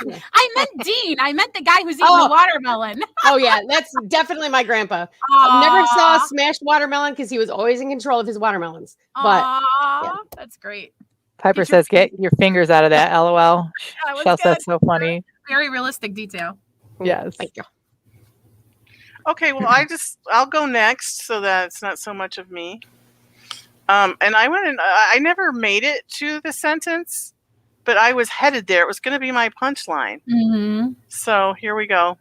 C: Yeah. I meant Dean. I meant the guy who's eating the watermelon.
D: Oh yeah, that's definitely my grandpa. Never saw a smashed watermelon because he was always in control of his watermelons. But yeah.
C: That's great.
E: Piper says, "Get your fingers out of that." LOL. Shell says, "So funny."
C: Very realistic detail.
E: Yes.
D: Thank you.
A: Okay, well, I'll go next so that it's not so much of me. And I never made it to the sentence, but I was headed there. It was going to be my punchline.
C: Mm-hmm.
A: So here we go.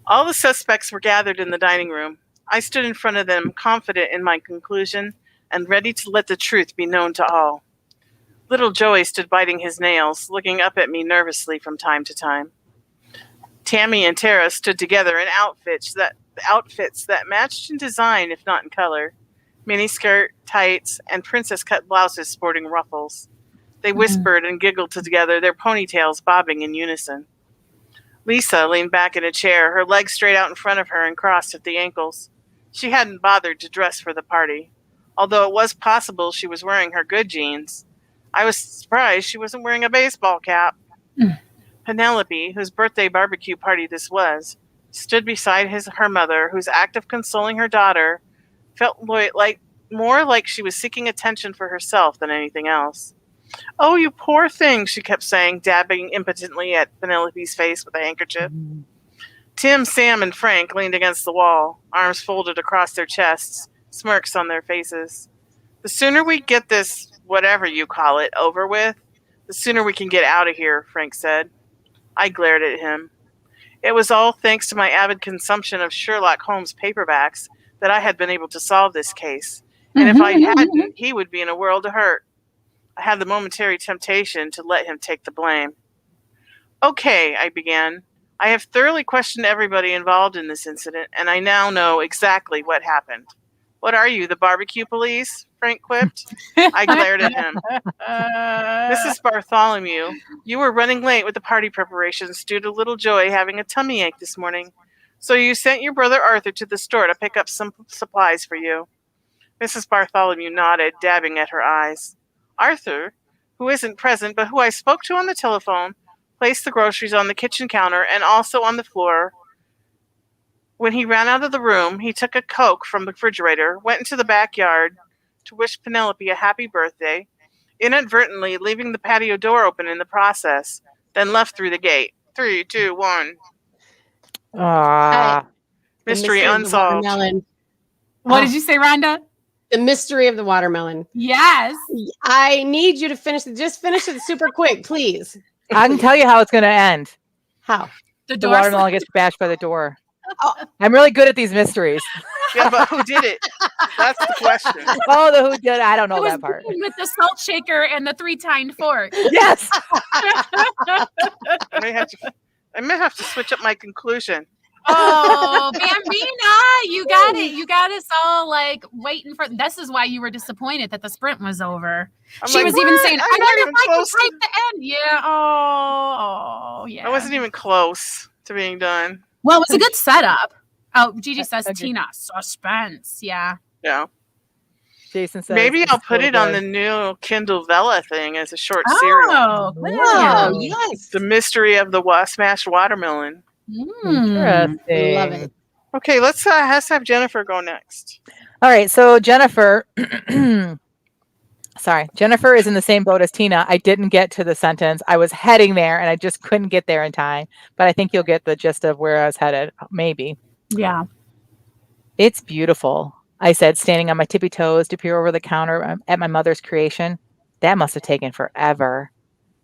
A: All the suspects were gathered in the dining room. I stood in front of them, confident in my conclusion and ready to let the truth be known to all. Little Joey stood biting his nails, looking up at me nervously from time to time. Tammy and Tara stood together in outfits that matched in design, if not in color. Miniskirt, tights, and princess-cut blouses sporting ruffles. They whispered and giggled together, their ponytails bobbing in unison. Lisa leaned back in a chair, her legs straight out in front of her and crossed at the ankles. She hadn't bothered to dress for the party, although it was possible she was wearing her good jeans. I was surprised she wasn't wearing a baseball cap. Penelope, whose birthday barbecue party this was, stood beside her mother, whose act of consoling her daughter felt more like she was seeking attention for herself than anything else. "Oh, you poor thing," she kept saying, dabbing impotently at Penelope's face with a handkerchief. Tim, Sam, and Frank leaned against the wall, arms folded across their chests, smirks on their faces. "The sooner we get this, whatever you call it, over with, the sooner we can get out of here," Frank said. I glared at him. It was all thanks to my avid consumption of Sherlock Holmes paperbacks that I had been able to solve this case. And if I hadn't, he would be in a world of hurt. I had the momentary temptation to let him take the blame. Okay, I began. I have thoroughly questioned everybody involved in this incident, and I now know exactly what happened. What are you, the barbecue police? Frank quipped. I glared at him. Mrs. Bartholomew, you were running late with the party preparations due to little Joey having a tummy ache this morning. So you sent your brother Arthur to the store to pick up some supplies for you. Mrs. Bartholomew nodded, dabbing at her eyes. Arthur, who isn't present but who I spoke to on the telephone, placed the groceries on the kitchen counter and also on the floor. When he ran out of the room, he took a Coke from the refrigerator, went into the backyard to wish Penelope a happy birthday, inadvertently leaving the patio door open in the process, then left through the gate. 3, 2, 1. Mystery unsolved.
C: What did you say, Rhonda?
D: The mystery of the watermelon.
C: Yes.
D: I need you to finish it. Just finish it super quick, please.
E: I can tell you how it's going to end.
D: How?
E: The watermelon gets bashed by the door. Oh. I'm really good at these mysteries.
A: Yeah, but who did it? That's the question.
E: Oh, the who did it? I don't know that part.
C: With the salt shaker and the 3-tined fork.
E: Yes.
A: I may have to switch up my conclusion.
C: Oh, Bambina, you got it. You got us all like waiting for. This is why you were disappointed that the sprint was over. She was even saying, "I wonder if I could type the end." Yeah. Oh, yeah.
A: I wasn't even close to being done.
C: Well, it was a good setup. Oh, Gigi says, Tina, suspense. Yeah.
A: Yeah.
E: Jason says,
A: maybe I'll put it on the new Kindle Vella thing as a short series.
D: Oh, yes.
A: The mystery of the smashed watermelon.
E: Interesting.
D: Love it.
A: Okay, let's have Jennifer go next.
E: All right, so Jennifer, Jennifer is in the same boat as Tina. I didn't get to the sentence. I was heading there, and I just couldn't get there in time. But I think you'll get the gist of where I was headed, maybe.
C: Yeah.
E: It's beautiful, I said, standing on my tippy toes to peer over the counter at my mother's creation. That must have taken forever.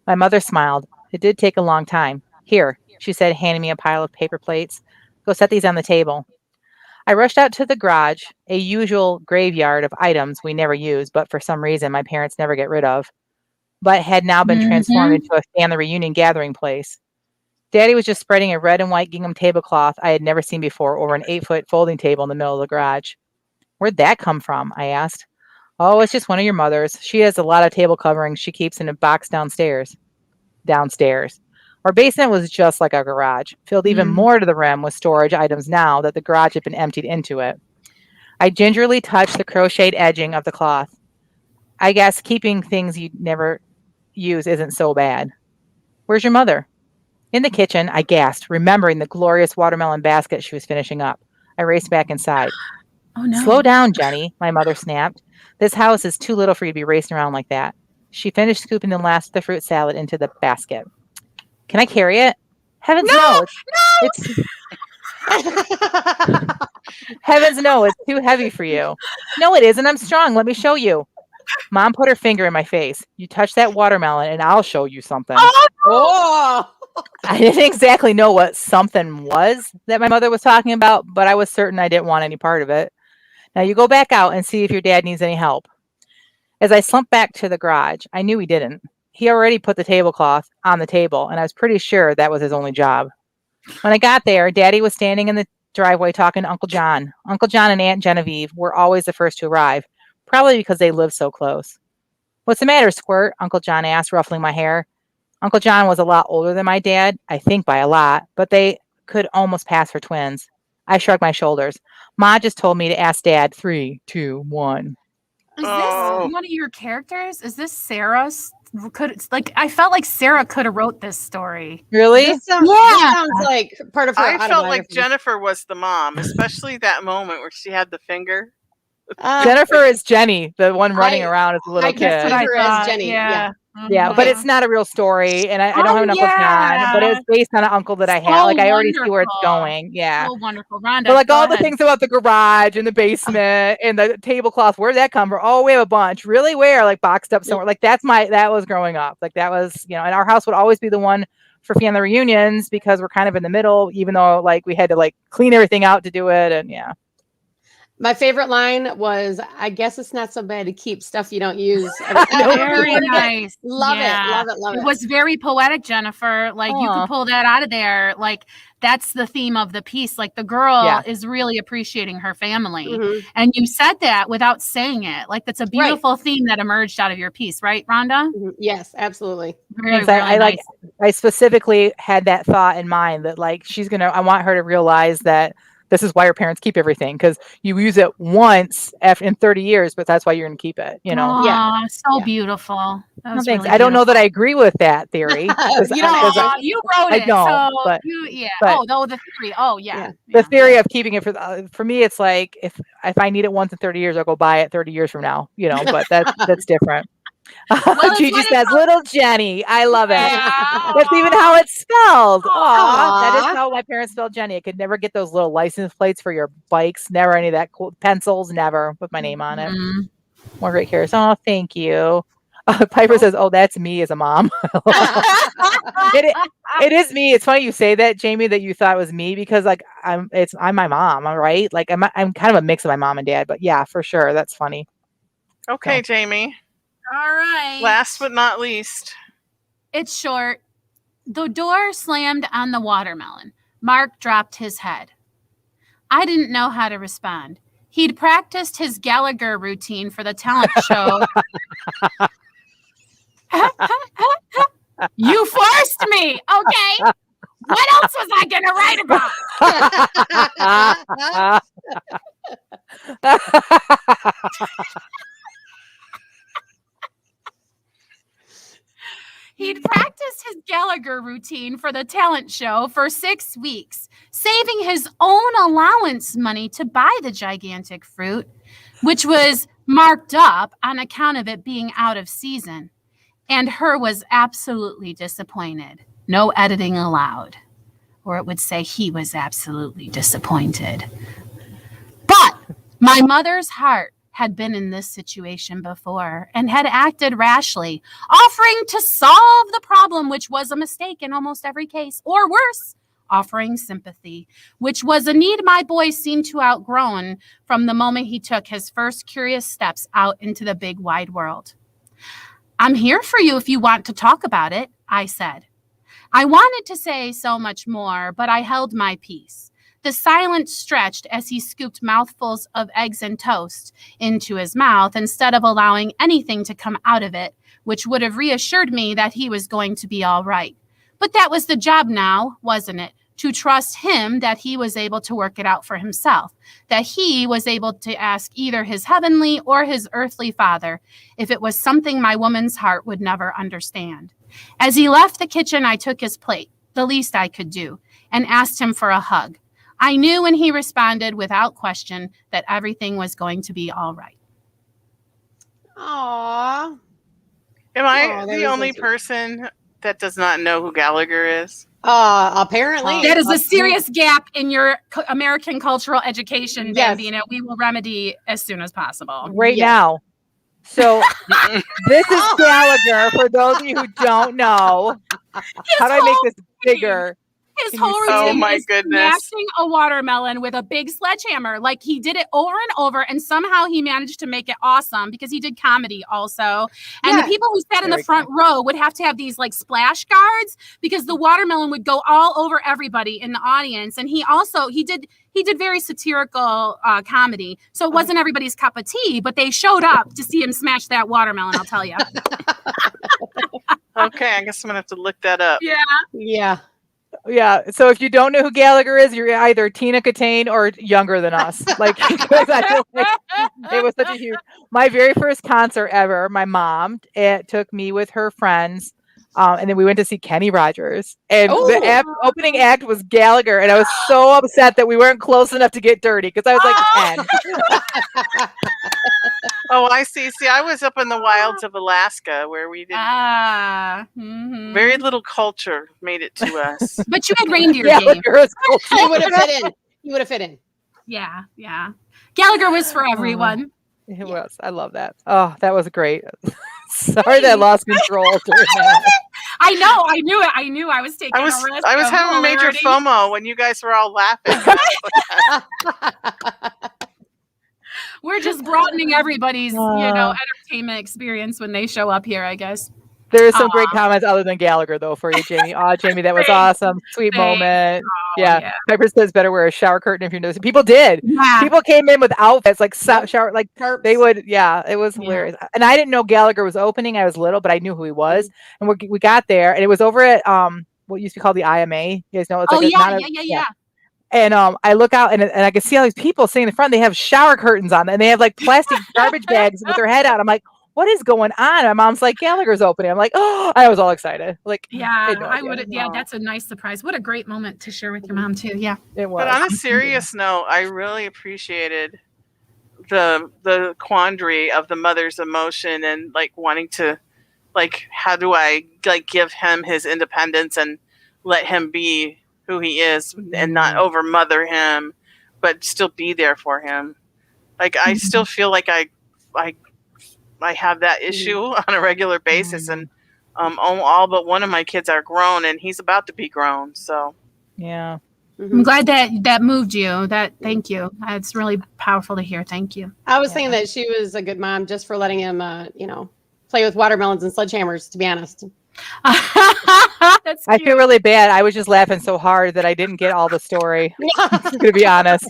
E: My mother smiled. It did take a long time. Here, she said, handing me a pile of paper plates. Go set these on the table. I rushed out to the garage, a usual graveyard of items we never use, but for some reason my parents never get rid of, but had now been transformed into a family reunion gathering place. Daddy was just spreading a red and white gingham tablecloth I had never seen before over an 8-foot folding table in the middle of the garage. Where'd that come from? I asked. Oh, it's just one of your mother's. She has a lot of table coverings she keeps in a box downstairs. Our basement was just like our garage, filled even more to the rim with storage items now that the garage had been emptied into it. I gingerly touched the crocheted edging of the cloth. I guess keeping things you never use isn't so bad. Where's your mother? In the kitchen, I gasped, remembering the glorious watermelon basket she was finishing up. I raced back inside.
C: Oh, no.
E: Slow down, Jenny, my mother snapped. This house is too little for you to be racing around like that. She finished scooping the last of the fruit salad into the basket. Can I carry it? Heavens no! Heavens no, it's too heavy for you. No, it isn't. I'm strong. Let me show you. Mom put her finger in my face. You touch that watermelon and I'll show you something.
D: Oh!
E: I didn't exactly know what something was that my mother was talking about, but I was certain I didn't want any part of it. Now you go back out and see if your dad needs any help. As I slumped back to the garage, I knew he didn't. He already put the tablecloth on the table, and I was pretty sure that was his only job. When I got there, Daddy was standing in the driveway talking to Uncle John. Uncle John and Aunt Genevieve were always the first to arrive, probably because they lived so close. What's the matter, Squirt? Uncle John asked, ruffling my hair. Uncle John was a lot older than my dad, I think by a lot, but they could almost pass for twins. I shrugged my shoulders. Ma just told me to ask Dad. 3, 2, 1.
C: Is this one of your characters? Is this Sarah's? I felt like Sarah could have wrote this story.
E: Really?
D: This sounds like part of her.
A: I felt like Jennifer was the mom, especially that moment where she had the finger.
E: Jennifer is Jenny, the one running around as a little kid.
D: I guess her as Jenny.
C: Yeah.
E: Yeah, but it's not a real story, and I don't have an Uncle John, but it was based on an uncle that I had. Like, I already see where it's going. Yeah.
C: Oh, wonderful. Rhonda,
E: but like all the things about the garage and the basement and the tablecloth, where'd that come from? Oh, we have a bunch. Really? Where? Like boxed up somewhere. Like that was growing up. Like that was, and our house would always be the one for family reunions because we're kind of in the middle, even though like we had to like clean everything out to do it. And yeah.
D: My favorite line was, I guess it's not so bad to keep stuff you don't use.
C: Very nice.
D: Love it.
C: It was very poetic, Jennifer. Like you could pull that out of there. Like that's the theme of the piece. Like the girl is really appreciating her family. Mm-hmm. And you said that without saying it. Like that's a beautiful theme that emerged out of your piece, right, Rhonda?
D: Mm-hmm. Yes, absolutely.
C: Really nice.
E: I specifically had that thought in mind that like I want her to realize that this is why her parents keep everything, because you use it once in 30 years, but that's why you're going to keep it, you know?
C: Aww, so beautiful.
E: Thanks. Really I don't know that I agree with that theory.
C: You wrote it. The theory.
E: The theory of keeping it for me, it's like if I need it once in 30 years, I'll go buy it 30 years from now, you know, but that's different. Well, Gigi says, little Jenny. I love it. Yeah. That's even how it's spelled. Aww. That is how my parents spelled Jenny. I could never get those little license plates for your bikes. Never any of that cool pencils. Never with my name on it. More great cares. Oh, thank you. Piper says, oh, that's me as a mom. It is me. It's funny you say that, Jamie, that you thought it was me because like I'm my mom. All right. Like I'm kind of a mix of my mom and dad, but yeah, for sure. That's funny.
A: Okay, so. Jamie.
C: All right.
A: Last but not least.
C: It's short. The door slammed on the watermelon. Mark dropped his head. I didn't know how to respond. He'd practiced his Gallagher routine for the talent show. You forced me, okay? What else was I going to write about? He'd practiced his Gallagher routine for the talent show for 6 weeks, saving his own allowance money to buy the gigantic fruit, which was marked up on account of it being out of season. And her was absolutely disappointed. No editing allowed. Or it would say he was absolutely disappointed. But my mother's heart had been in this situation before and had acted rashly, offering to solve the problem, which was a mistake in almost every case, or worse, offering sympathy, which was a need my boy seemed to outgrown from the moment he took his first curious steps out into the big wide world. I'm here for you if you want to talk about it, I said. I wanted to say so much more, but I held my peace. The silence stretched as he scooped mouthfuls of eggs and toast into his mouth instead of allowing anything to come out of it, which would have reassured me that he was going to be all right. But that was the job now, wasn't it? To trust him that he was able to work it out for himself, that he was able to ask either his heavenly or his earthly father if it was something my woman's heart would never understand. As he left the kitchen, I took his plate, the least I could do, and asked him for a hug. I knew when he responded without question that everything was going to be all right.
D: Aww.
A: Am I the only person that does not know who Gallagher is?
D: Apparently.
C: That is a serious gap in your American cultural education, Bambina. We will remedy as soon as possible.
E: Right now. So this is Gallagher, for those of you who don't know. How do I make this bigger?
C: His whole routine is smashing a watermelon with a big sledgehammer. Like he did it over and over, and somehow he managed to make it awesome because he did comedy also. And the people who sat in the front row would have to have these like splash guards because the watermelon would go all over everybody in the audience. And he did very satirical comedy, so it wasn't everybody's cup of tea. But they showed up to see him smash that watermelon. I'll tell you.
A: Okay, I guess I'm gonna have to look that up.
E: Yeah. So if you don't know who Gallagher is, you're either Tina Catane or younger than us. Like, I feel like it was such a huge. My very first concert ever, my mom took me with her friends, and then we went to see Kenny Rogers. And the opening act was Gallagher, and I was so upset that we weren't close enough to get dirty because I was like 10.
A: Oh, I see. See, I was up in the wilds of Alaska where we did very little culture made it to us.
C: But you had reindeer game.
D: You would have fit in. You would have fit in.
C: Yeah. Gallagher was for everyone.
E: It was. I love that. Oh, that was great. Sorry that I lost control during that.
C: I know. I knew it. I knew I was taking a risk.
A: I was having major FOMO when you guys were all laughing.
C: We're just broadening everybody's, entertainment experience when they show up here, I guess.
E: There is some great comments other than Gallagher, though, for you, Jamie. Oh, Jamie, that was awesome. Sweet moment. Yeah. Piper says better wear a shower curtain if you're noticing. People did.
C: Yeah.
E: People came in with outfits like shower, like they would. Yeah, it was hilarious. And I didn't know Gallagher was opening. I was little, but I knew who he was. And we got there, and it was over at what used to be called the IMA. You guys know it's like
C: yeah.
E: And I look out and I can see all these people sitting in the front. They have shower curtains on, and they have like plastic garbage bags with their head out. I'm like, what is going on? My mom's like, Gallagher's opening. I'm like, oh, I was all excited. Like,
C: I would. Yeah, that's a nice surprise. What a great moment to share with your mom too. Yeah,
E: it was.
A: But on a serious note, I really appreciated the quandary of the mother's emotion and like wanting to, like, how do I like give him his independence and let him be who he is and not over mother him, but still be there for him. Like, I still feel like I have that issue on a regular basis, and all but one of my kids are grown, and he's about to be grown. So,
E: yeah,
C: I'm glad that moved you. Thank you. It's really powerful to hear. Thank you.
D: I was thinking that she was a good mom just for letting him, play with watermelons and sledgehammers. To be honest.
C: That's cute.
E: I feel really bad. I was just laughing so hard that I didn't get all the story. To be honest,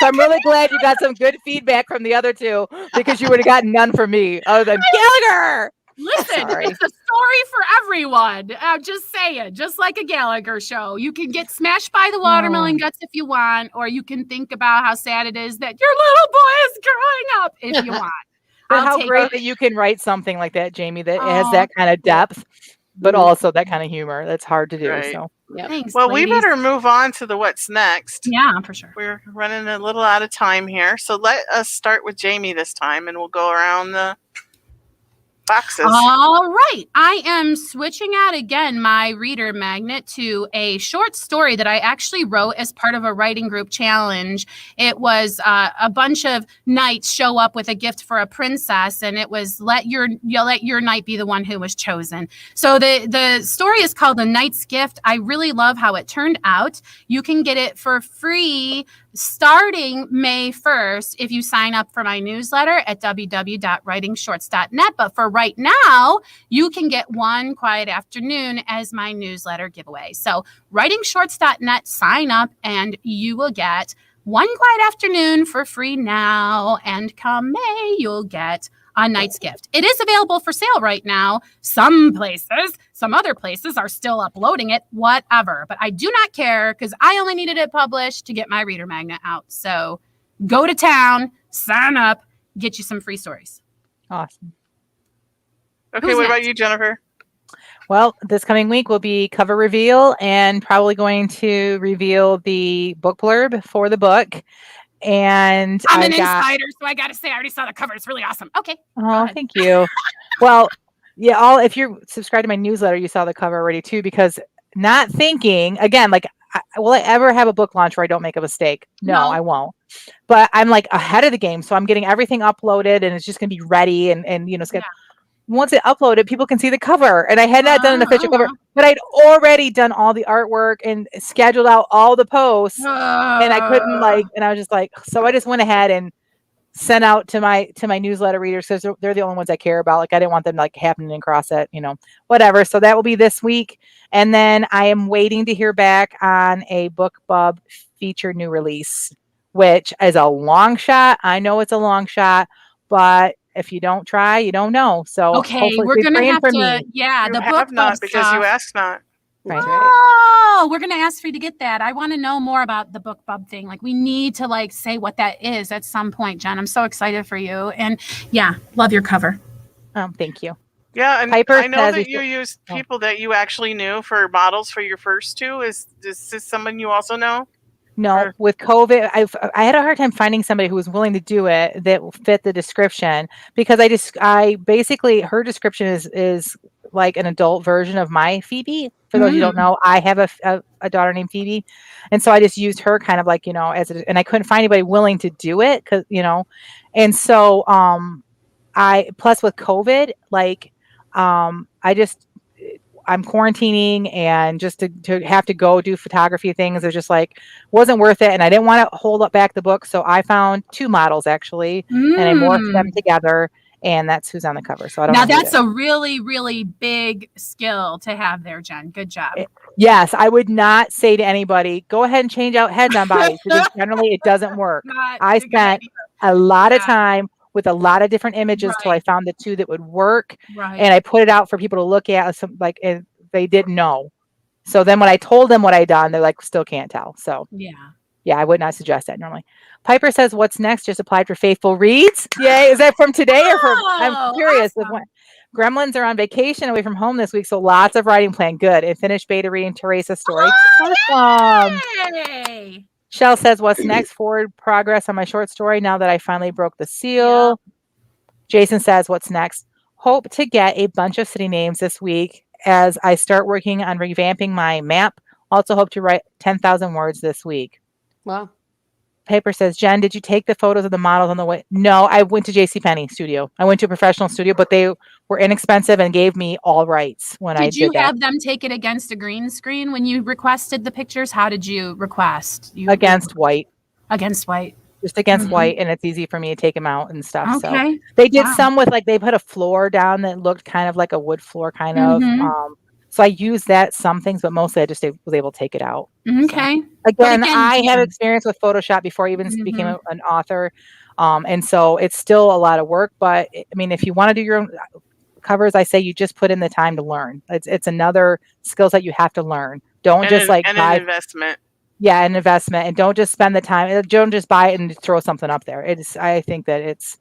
E: so I'm really glad you got some good feedback from the other two, because you would have gotten none from me other than Gallagher.
C: Listen, it's a story for everyone. I'm just saying, just like a Gallagher show. You can get smashed by the watermelon guts if you want, or you can think about how sad it is that your little boy is growing up if you want.
E: But how great that you can write something like that, Jamie, that has that kind of depth, but also that kind of humor. That's hard to do.
A: Right.
E: So,
C: thanks.
A: Well,
C: ladies.
A: we better move on to the what's next.
C: Yeah, for sure.
A: We're running a little out of time here, so let us start with Jamie this time, and we'll go around the boxes.
C: All right. I am switching out again my reader magnet to a short story that I actually wrote as part of a writing group challenge. It was a bunch of knights show up with a gift for a princess, and it was let your knight be the one who was chosen. So the story is called The Knight's Gift. I really love how it turned out. You can get it for free starting May 1st if you sign up for my newsletter at www.writingshorts.net. But for right now, you can get one quiet afternoon as my newsletter giveaway. So writingshorts.net, sign up, and you will get one quiet afternoon for free now. And come May, you'll get a Knight's Gift. It is available for sale right now. Some other places are still uploading it, whatever. But I do not care, because I only needed it published to get my reader magnet out. So go to town, sign up, get you some free stories.
E: awesome.
A: Okay, what about you, Jennifer?
E: Well, this coming week will be cover reveal, and probably going to reveal the book blurb for the book. And
C: I'm an insider, so I got to say, I already saw the cover. It's really awesome. Okay.
E: Oh, thank you. Well, yeah, if you're subscribed to my newsletter, you saw the cover already too, because not thinking, again, like, will I ever have a book launch where I don't make a mistake? No, I won't. But I'm like ahead of the game. So I'm getting everything uploaded, and it's just going to be ready. And it's going to, once it uploaded, people can see the cover. And I had not done an official cover, but I'd already done all the artwork and scheduled out all the posts, and I couldn't and I was just like, so I just went ahead and sent out to my newsletter readers, because they're the only ones I care about. Like, I didn't want them like happening across it, whatever. So that will be this week. And then I am waiting to hear back on a BookBub feature new release, which is a long shot. I know it's a long shot, but if you don't try, you don't know. So
C: okay, we're gonna have to.
A: You
C: the
A: have
C: BookBub
A: not, because
C: stuff.
A: you asked not.
E: Right.
C: Oh, we're gonna ask for you to get that. I want to know more about the BookBub thing. Like, we need to say what that is at some point, Jen. I'm so excited for you, and love your cover.
E: Thank you.
A: Yeah, and
E: Piper
A: I know that you used people that you actually knew for models for your first two. Is this someone you also know?
E: No, with COVID, I had a hard time finding somebody who was willing to do it that fit the description, because I basically, her description is like an adult version of my Phoebe. For those who don't know, I have a daughter named Phoebe, and so I just used her kind of like, and I couldn't find anybody willing to do it, because and so I plus with COVID, I'm quarantining and just to have to go do photography things, it was just like, wasn't worth it. And I didn't want to hold up back the book. So I found 2 models actually, and I morphed them together. And that's who's on the cover. So I don't know.
C: Now that's a really, really big skill to have there, Jen. Good job.
E: Yes, I would not say to anybody, go ahead and change out heads on bodies, because generally it doesn't work. I spent a lot of time with a lot of different images till I found the 2 that would work. And I put it out for people to look at, and they didn't know. So then when I told them what I'd done, they're like, still can't tell. So yeah, I would not suggest that normally. Piper says, what's next? Just applied for Faithful Reads. Yay. Is that from today or from? I'm curious. Awesome. Gremlins are on vacation away from home this week, so lots of writing planned. Good. And finished beta reading Teresa's story. Awesome.
C: Yay.
E: Shell says, what's next? Forward progress on my short story now that I finally broke the seal. Yeah. Jason says, what's next? Hope to get a bunch of city names this week as I start working on revamping my map. Also hope to write 10,000 words this week.
D: Wow.
E: Paper says, Jen, did you take the photos of the models on the way? No, I went to JCPenney studio. I went to a professional studio, but they were inexpensive and gave me all rights when I did that. Did you have
C: them take it against a green screen when you requested the pictures? How did you request?
E: Against white.
C: Against white.
E: Just against white, and it's easy for me to take them out and stuff.
C: Okay.
E: So they did some with they put a floor down that looked kind of like a wood floor kind of. So I used that some things, but mostly I just was able to take it out.
C: Okay.
E: So, again, I have experience with Photoshop before I even became an author. And so it's still a lot of work. But I mean, if you want to do your own covers, I say you just put in the time to learn. It's another skill set you have to learn. Don't just buy
A: an investment.
E: Yeah, an investment, and don't just spend the time. Don't just buy it and throw something up there. I think that it's.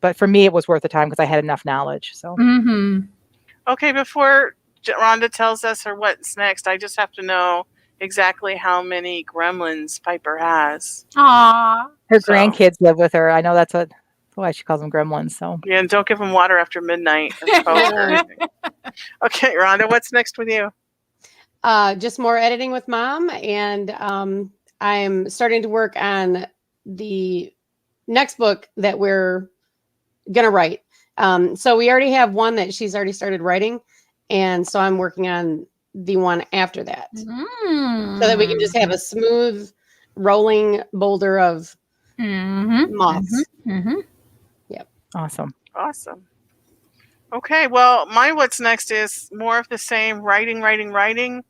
E: But for me, it was worth the time because I had enough knowledge. So.
A: Okay, before Rhonda tells us her what's next, I just have to know exactly how many gremlins Piper has.
C: Aww.
E: Her grandkids live with her. I know that's why she calls them gremlins. So
A: yeah, and don't give them water after midnight. Okay, Rhonda, what's next with you?
D: Just more editing with Mom, and I'm starting to work on the next book that we're gonna write. So we already have one that she's already started writing. And so I'm working on the one after that so that we can just have a smooth rolling boulder of moths. Yep.
E: Awesome.
A: Okay. Well, my what's next is more of the same writing. We're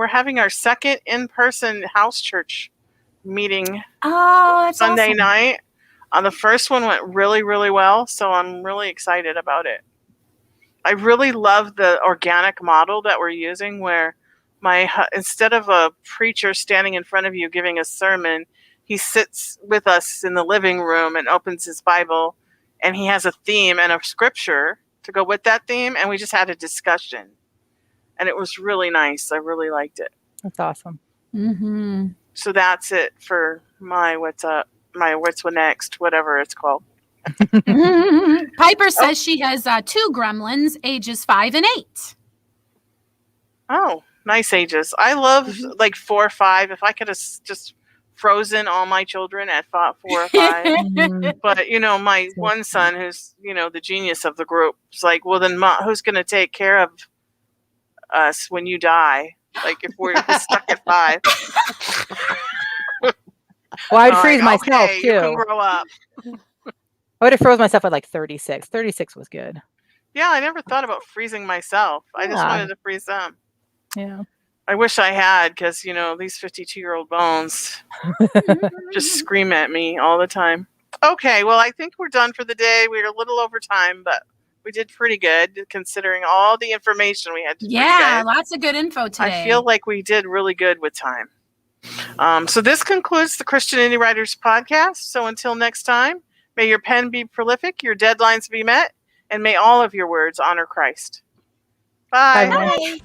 A: having our second in-person house church meeting Sunday night. The first one went really, really well. So I'm really excited about it. I really love the organic model that we're using where instead of a preacher standing in front of you giving a sermon, he sits with us in the living room and opens his Bible, and he has a theme and a scripture to go with that theme, and we just had a discussion. And it was really nice. I really liked it.
E: That's awesome.
A: So that's it for my what's next, whatever it's called.
C: Piper says she has 2 gremlins, ages 5 and 8.
A: Oh, nice ages. I love 4 or 5. If I could have just frozen all my children at 4 or 5. But my one son, who's the genius of the group, is like, well, then who's going to take care of us when you die? Like if we're stuck at 5.
E: Well, I'd freeze myself too.
A: You can grow up.
E: I would have froze myself at 36. 36 was good.
A: Yeah, I never thought about freezing myself. I just wanted to freeze them.
E: Yeah.
A: I wish I had, because, these 52-year-old bones just scream at me all the time. Okay, well, I think we're done for the day. We're a little over time, but we did pretty good considering all the information we had.
C: Yeah, lots of good info today.
A: I feel like we did really good with time. So this concludes the Christian Indie Writers podcast. So until next time, may your pen be prolific, your deadlines be met, and may all of your words honor Christ. Bye.
E: Bye.